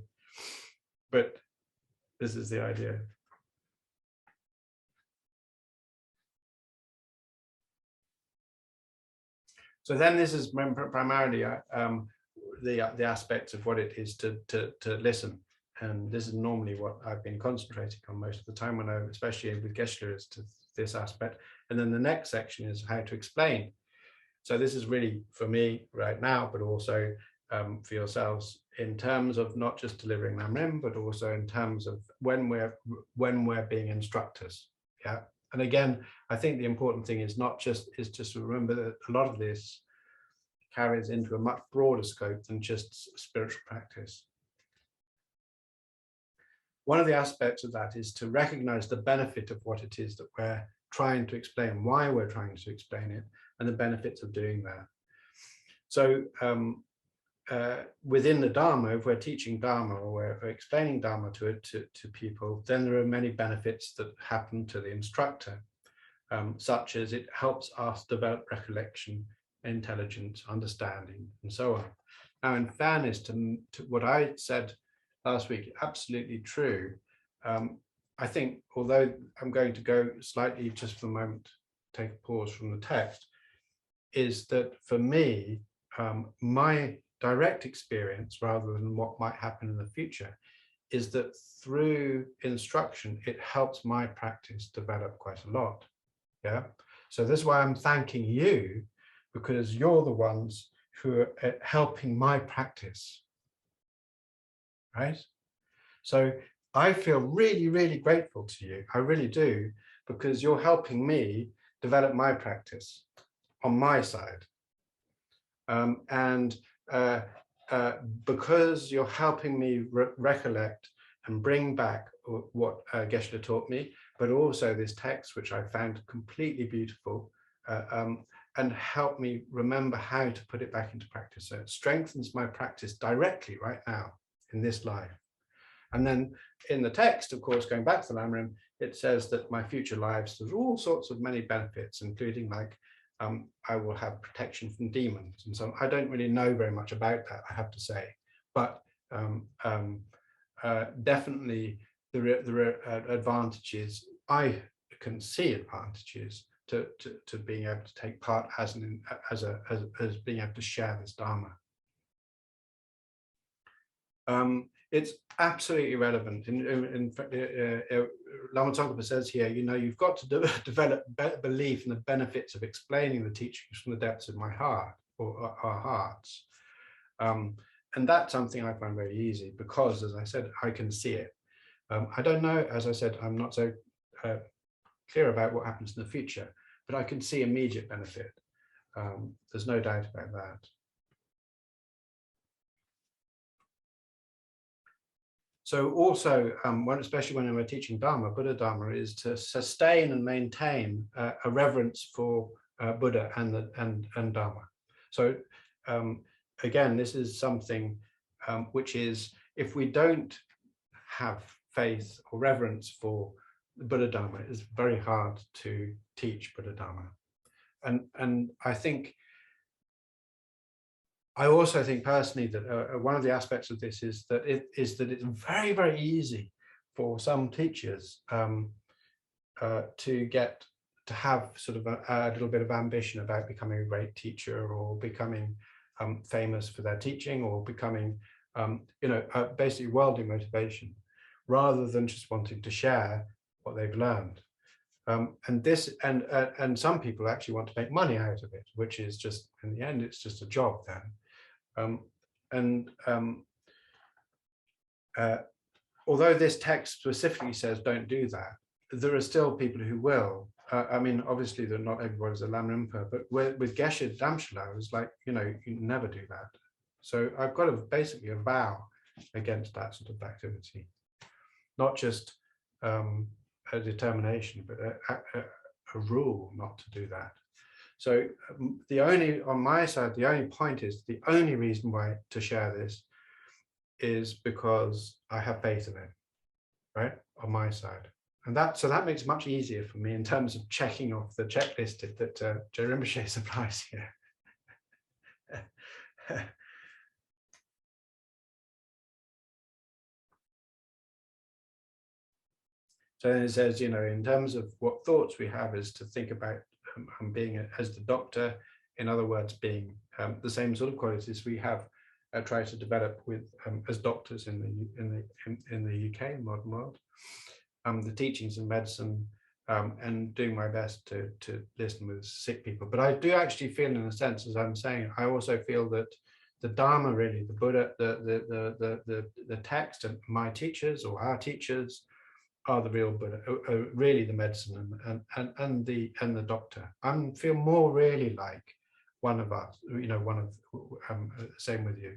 But this is the idea. So then this is primarily the aspects of what it is to listen. And this is normally what I've been concentrating on most of the time, when especially with Geshe, is to this aspect. And then the next section is how to explain. So this is really for me right now, but also for yourselves, in terms of not just delivering Lam Rim, but also in terms of when we're being instructors. Yeah. And again, I think the important thing is just to remember that a lot of this carries into a much broader scope than just spiritual practice. One of the aspects of that is to recognize the benefit of what it is that we're trying to explain, why we're trying to explain it, and the benefits of doing that. So within the Dharma, if we're teaching Dharma or we're explaining Dharma to people, then there are many benefits that happen to the instructor, such as it helps us develop recollection, intelligence, understanding, and so on. Now, in fairness to what I said last week, absolutely true. I think, although I'm going to go slightly, just for the moment, take a pause from the text, is that for me, my direct experience, rather than what might happen in the future, is that through instruction, it helps my practice develop quite a lot. Yeah. So this is why I'm thanking you, because you're the ones who are helping my practice. Right? So I feel really, really grateful to you. I really do, because you're helping me develop my practice on my side. Because you're helping me recollect and bring back what Geshe taught me, but also this text, which I found completely beautiful, and help me remember how to put it back into practice. So it strengthens my practice directly right now in this life. And then in the text, of course, going back to Lamrim, it says that my future lives, there's all sorts of many benefits, including like I will have protection from demons. And so I don't really know very much about that, I have to say. But definitely there are advantages. I can see advantages to being able to take part as being able to share this Dharma. It's absolutely relevant. In fact, Lama Tsongkhapa says here, you've got to develop belief in the benefits of explaining the teachings from the depths of my heart, or our hearts. And that's something I find very easy, because, as I said, I can see it. I don't know, as I said, I'm not so clear about what happens in the future, but I can see immediate benefit. There's no doubt about that. So also, especially when we're teaching Dharma, Buddha Dharma, is to sustain and maintain a reverence for Buddha and Dharma. So again, this is something which is, if we don't have faith or reverence for the Buddha Dharma, it's very hard to teach Buddha Dharma. And I also think personally that one of the aspects of this is that it's very, very easy for some teachers to have sort of a little bit of ambition about becoming a great teacher, or becoming famous for their teaching, or becoming, basically worldly motivation, rather than just wanting to share what they've learned. And some people actually want to make money out of it, which is just, in the end, it's just a job then. although this text specifically says don't do that, there are still people who will. I mean, obviously, not everybody's a Lam Rim, but with Geshe Damshala, it's like, you never do that. So I've got basically a vow against that sort of activity, not just a determination, but a rule not to do that. So on my side, the only point is, the only reason why to share this is because I have faith in it, right, on my side. And so that makes it much easier for me in terms of checking off the checklist that Je Rinpoche supplies here. So it says, in terms of what thoughts we have, is to think about being as the doctor, in other words, being the same sort of qualities we have tried to develop with as doctors in the UK, modern world. The teachings of medicine, and doing my best to listen with sick people. But I do actually feel, in a sense, as I'm saying, I also feel that the Dharma, really, the Buddha, the text, and my teachers or our teachers are the real Buddha, really the medicine and the doctor. I feel more really like one of us, same with you.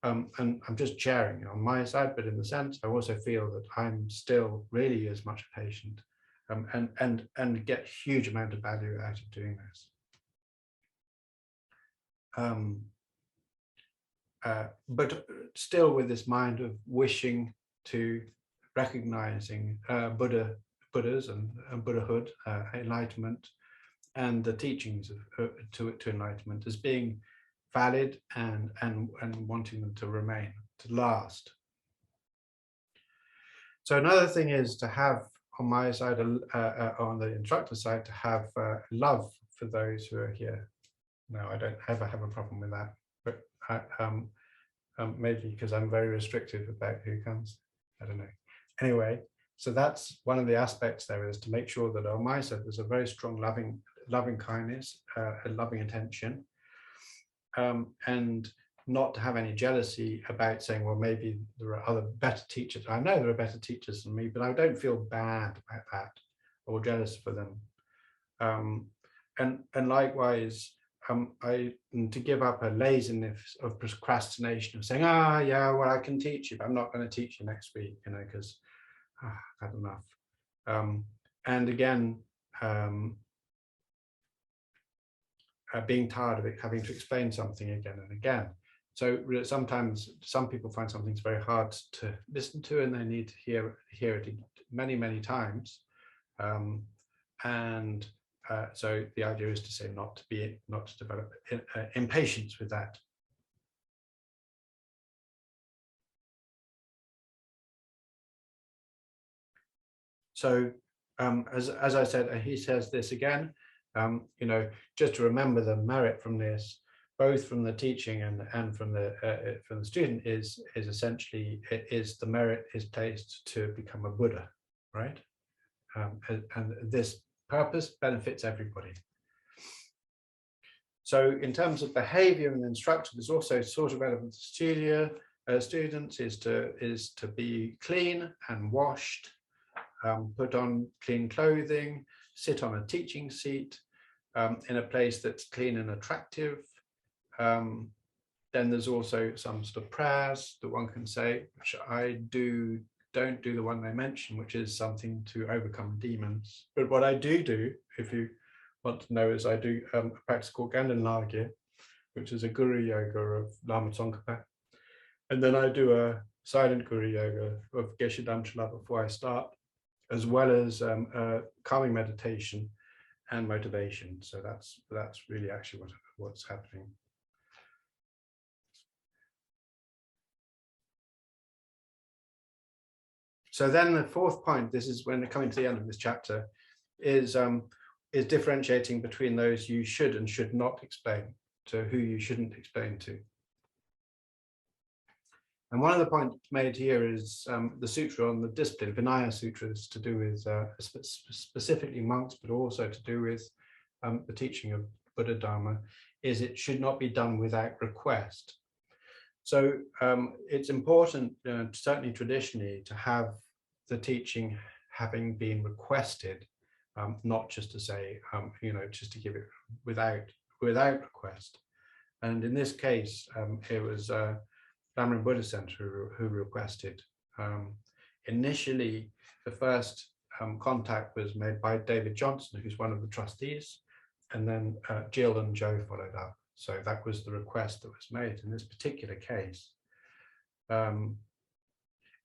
And I'm just sharing on my side, but in the sense, I also feel that I'm still really as much a patient, and get huge amount of value out of doing this. But still with this mind of wishing to recognizing Buddhas and Buddhahood, enlightenment, and the teachings to enlightenment as being valid and wanting them to remain, to last. So another thing is to have, on my side, on the instructor side, to have love for those who are here. No, I don't ever have a problem with that, but maybe because I'm very restrictive about who comes. I don't know. Anyway, so that's one of the aspects there, is to make sure that on my side there's a very strong loving kindness, a loving attention, and not to have any jealousy about saying, well, maybe there are other better teachers. I know there are better teachers than me, but I don't feel bad about that or jealous for them. And likewise, to give up a laziness of procrastination of saying, yeah, well, I can teach you, but I'm not going to teach you next week, because I've had enough. And again, being tired of it, having to explain something again and again. So sometimes some people find something's very hard to listen to, and they need to hear it many, many times. So the idea is to say not to develop impatience with that. So as I said, he says this again, just to remember the merit from this, both from the teaching and from the student, is essentially the merit is placed to become a Buddha, right? And this purpose benefits everybody. So in terms of behavior and instructor, there's also sort of relevant to students is to be clean and washed, put on clean clothing, sit on a teaching seat in a place that's clean and attractive. Then there's also some sort of prayers that one can say, which I don't do the one they mention, which is something to overcome demons. But what I do, if you want to know, is I do a practice called Ganden Lagye, which is a guru yoga of Lama Tsong-kha-pa. And then I do a silent guru yoga of Geshe Damshala before I start, as well as calming meditation and motivation. So that's really actually what's happening. So then the fourth point, this is when they're coming to the end of this chapter, is differentiating between those you should and should not explain to who you shouldn't explain to. And one of the points made here is the sutra on the discipline, Vinaya Sutras, to do with specifically monks, but also to do with the teaching of Buddha Dharma, is it should not be done without request. So it's important, certainly traditionally, to have the teaching having been requested, not just to say, just to give it without request. And in this case, it was Lamrim Buddhist Center who requested. Initially, the first contact was made by David Johnson, who's one of the trustees, and then Jill and Joe followed up. So that was the request that was made in this particular case. And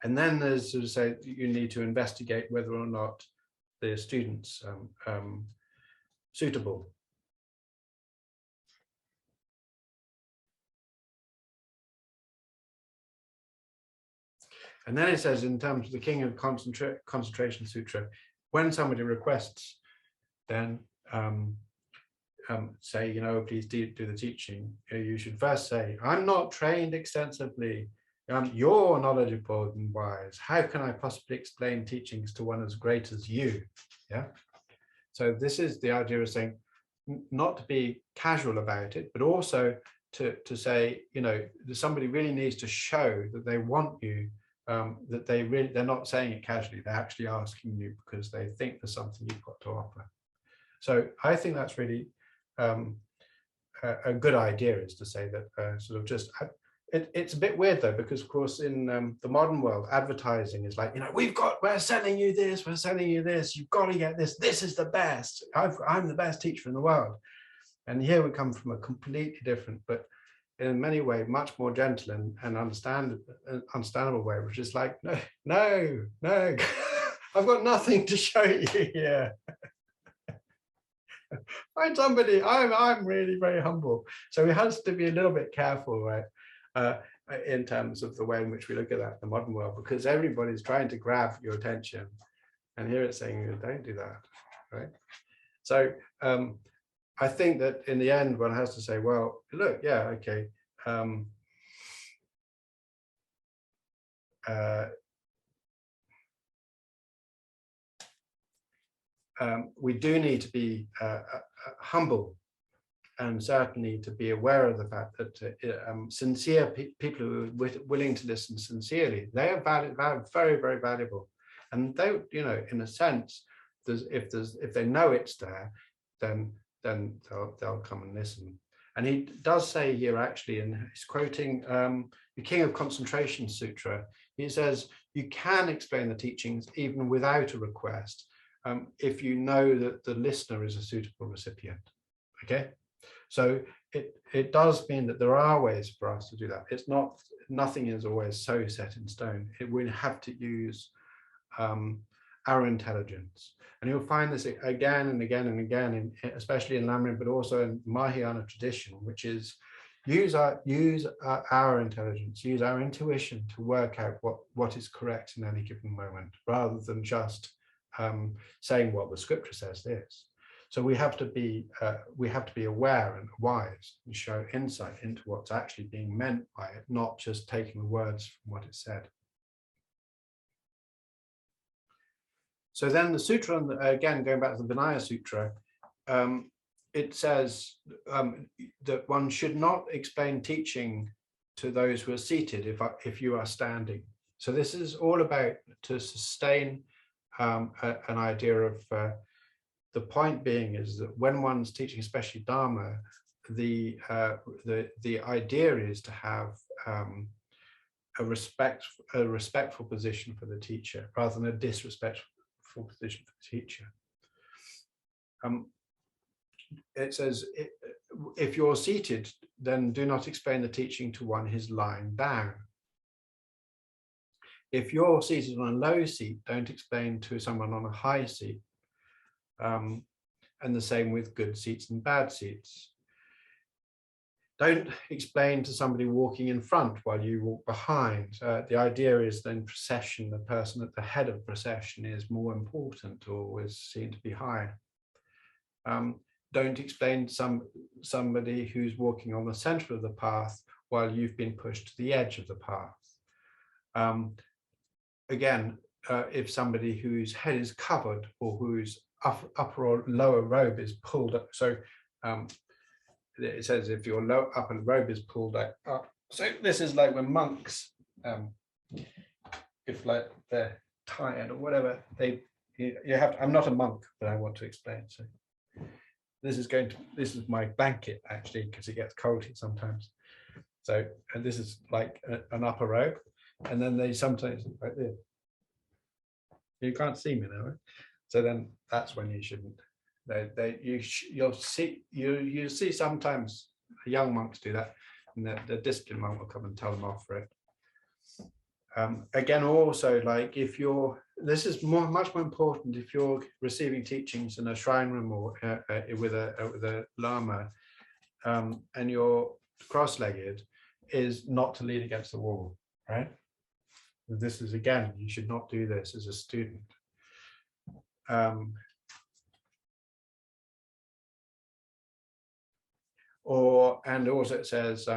then there's, sort of say, you need to investigate whether or not the student's suitable. And then it says, in terms of the King of Concentration Sutra, when somebody requests, then say, please do the teaching, you should first say, I'm not trained extensively. You're knowledgeable and wise. How can I possibly explain teachings to one as great as you? Yeah. So this is the idea of saying, not to be casual about it, but also to say, somebody really needs to show that they want you, that they're not saying it casually. They're actually asking you because they think there's something you've got to offer. So I think that's really a good idea, is to say that sort of just. It's a bit weird though, because of course in the modern world, advertising is like, we're selling you this, you've got to get this, this is the best, I'm the best teacher in the world. And here we come from a completely different, but in many ways much more gentle and understandable way, which is like, no, I've got nothing to show you here. Find somebody. I'm really very humble. So we have to be a little bit careful, right? In terms of the way in which we look at that in the modern world, because everybody's trying to grab your attention, and here it's saying, don't do that, right? So I think that in the end, one has to say, well, look, yeah, okay. We do need to be humble, and certainly to be aware of the fact that sincere people who are willing to listen sincerely, they are very, very valuable. And they, in a sense, if they know it's there, then they'll come and listen. And he does say here, actually, and he's quoting the King of Concentration Sutra. He says, you can explain the teachings even without a request, if you know that the listener is a suitable recipient. Okay. So it does mean that there are ways for us to do that. It's not, nothing is always so set in stone. We have to use our intelligence. And you'll find this again and again and again, especially in Lamrim, but also in Mahayana tradition, which is use our intelligence, use our intuition to work out what is correct in any given moment, rather than just saying, well, the scripture says this. So we have to be aware and wise and show insight into what's actually being meant by it, not just taking the words from what it said. So then the sutra, again, going back to the Vinaya Sutra, it says that one should not explain teaching to those who are seated if you are standing. So this is all about to sustain an idea of the point being is that when one's teaching, especially Dharma, the idea is to have a respectful position for the teacher rather than a disrespectful position for the teacher. It says, if you're seated, then do not explain the teaching to one who's lying down. If you're seated on a low seat, don't explain to someone on a high seat. And the same with good seats and bad seats. Don't explain to somebody walking in front while you walk behind. The idea is that in procession, the person at the head of procession is more important or is seen to be higher. Don't explain to somebody who's walking on the center of the path while you've been pushed to the edge of the path. Again, if somebody whose head is covered or whose upper or lower robe is pulled up, so it says if your upper robe is pulled up, So this is like when monks, if like they're tired or whatever, you have to, I'm not a monk, but I want to explain. So this is my blanket actually, because it gets cold here sometimes. So, and this is like an upper robe, and then they sometimes like this. You can't see me now, right? So then that's when you shouldn't. You'll see sometimes young monks do that, and the disciplined monk will come and tell them off for it. Again, also, like if you're, this is much more important if you're receiving teachings in a shrine room or with a lama, and you're cross-legged, is not to lean against the wall, right? This is, again, you should not do this as a student. And also it says,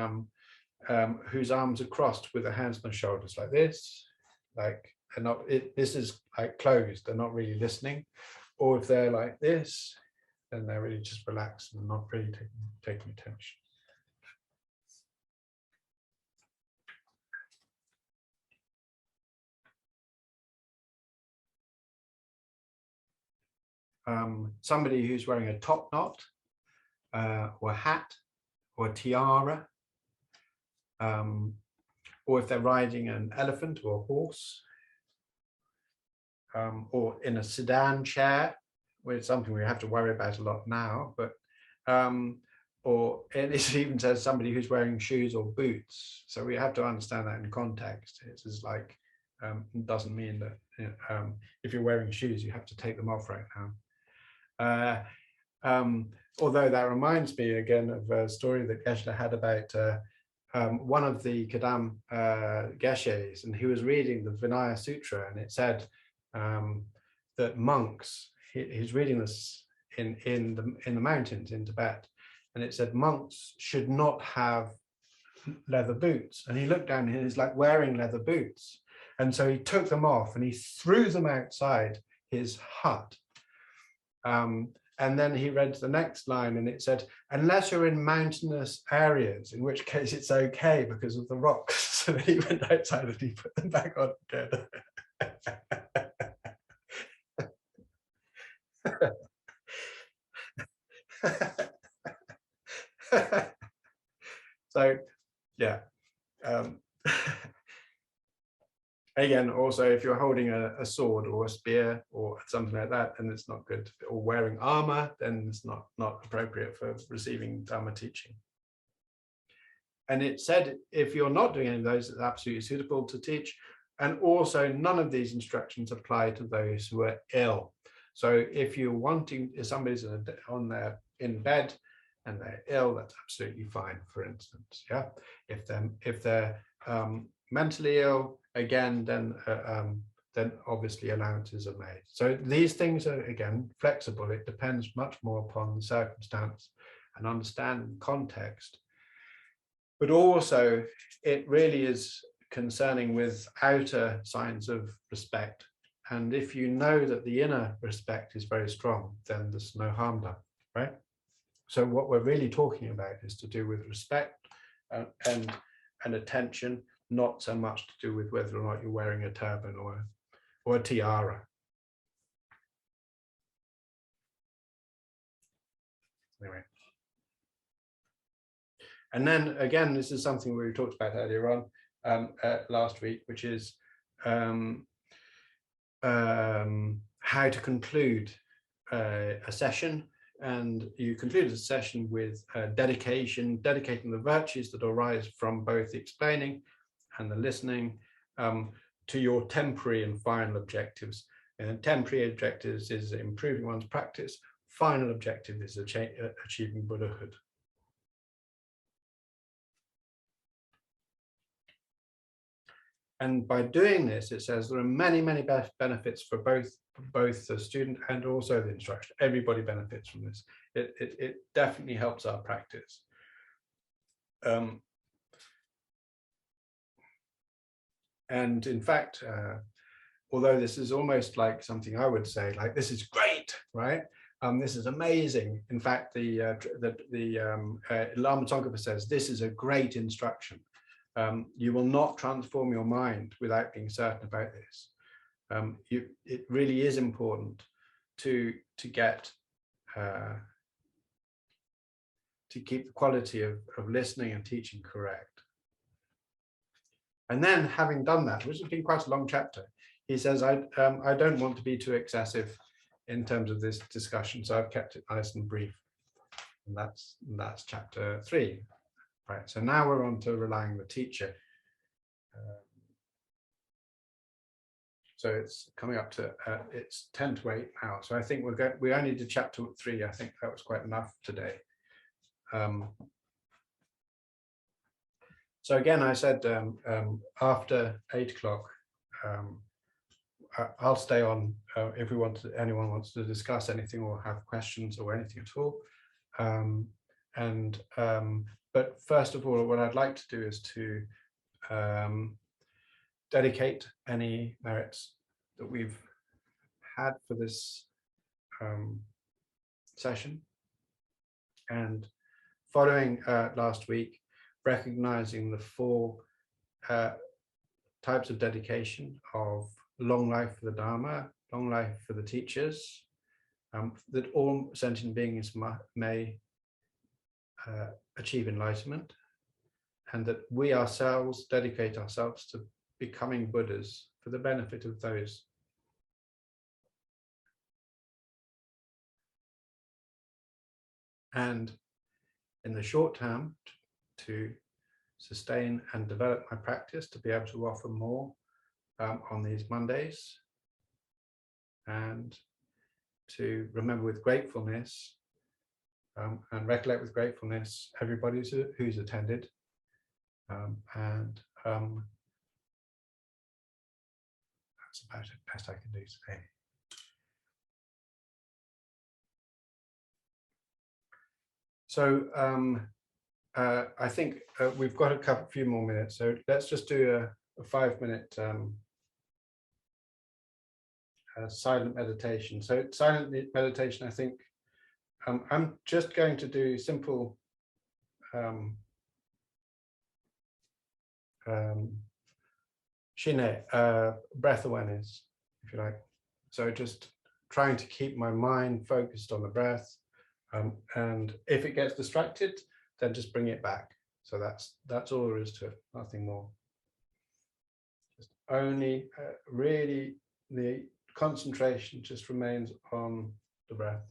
whose arms are crossed with their hands on the shoulders like this, like, and not, this is like closed, they're not really listening. Or if they're like this, then they're really just relaxed and not really taking attention. Somebody who's wearing a top knot, or a hat, or a tiara, or if they're riding an elephant or a horse, or in a sedan chair, which is something we have to worry about a lot now, but or it even says somebody who's wearing shoes or boots. So we have to understand that in context. It's just like, it doesn't mean that, you know, if you're wearing shoes, you have to take them off right now. Although that reminds me again of a story that Geshe had about one of the Kadam Geshes, and he was reading the Vinaya Sutra, and it said that monks, he's reading this in the mountains in Tibet, and it said monks should not have leather boots. And he looked down and he's like wearing leather boots, and so he took them off and he threw them outside his hut. And then he read the next line, and it said, unless you're in mountainous areas, in which case it's okay because of the rocks. So then he went outside and he put them back on again. So, yeah. Again, also, if you're holding a sword or a spear or something like that, then it's not good. Or wearing armor, then it's not appropriate for receiving Dharma teaching. And it said, if you're not doing any of those, it's absolutely suitable to teach. And also, none of these instructions apply to those who are ill. So if you're wanting, if somebody's in bed and they're ill, that's absolutely fine, for instance. Yeah. If they're mentally ill, again, then obviously allowances are made. So these things are, again, flexible. It depends much more upon the circumstance and understanding context. But also, it really is concerning with outer signs of respect. And if you know that the inner respect is very strong, then there's no harm done, right? So what we're really talking about is to do with respect and attention, not so much to do with whether or not you're wearing a turban or a tiara. Anyway. And then again, this is something we talked about earlier on last week, which is how to conclude a session. And you conclude the session with dedicating the virtues that arise from both the explaining and the listening to your temporary and final objectives. And temporary objectives is improving one's practice. Final objective is achieving Buddhahood. And by doing this, it says there are many, many benefits for both the student and also the instructor. Everybody benefits from this. It definitely helps our practice. And in fact, although this is almost like something I would say, like, this is great, right? This is amazing. In fact, the Lama Tsongkhapa says this is a great instruction. You will not transform your mind without being certain about this. It really is important to get to keep the quality of listening and teaching correct. And then, having done that, which has been quite a long chapter, he says, I don't want to be too excessive in terms of this discussion, so I've kept it nice and brief. And that's chapter 3. Right, so now we're on to relying on the teacher. So it's coming up to, it's 10 to 8 now. So I think we only did chapter 3. I think that was quite enough today. So again, I said after 8 o'clock, I'll stay on if anyone wants to discuss anything or have questions or anything at all. But first of all, what I'd like to do is to dedicate any merits that we've had for this session. And following last week, recognizing the 4 types of dedication of long life for the Dharma, long life for the teachers, that all sentient beings may achieve enlightenment, and that we ourselves dedicate ourselves to becoming Buddhas for the benefit of those. And in the short term, to sustain and develop my practice, to be able to offer more on these Mondays, and to remember with gratefulness and recollect with gratefulness everybody who's attended, and that's about it, best I can do today. So I think we've got a few more minutes, so let's just do a 5-minute silent meditation. So silent meditation, I think I'm just going to do simple shine, breath awareness, if you like. So just trying to keep my mind focused on the breath, and if it gets distracted, then just bring it back. So that's all there is to it, nothing more. Just only really the concentration just remains on the breath.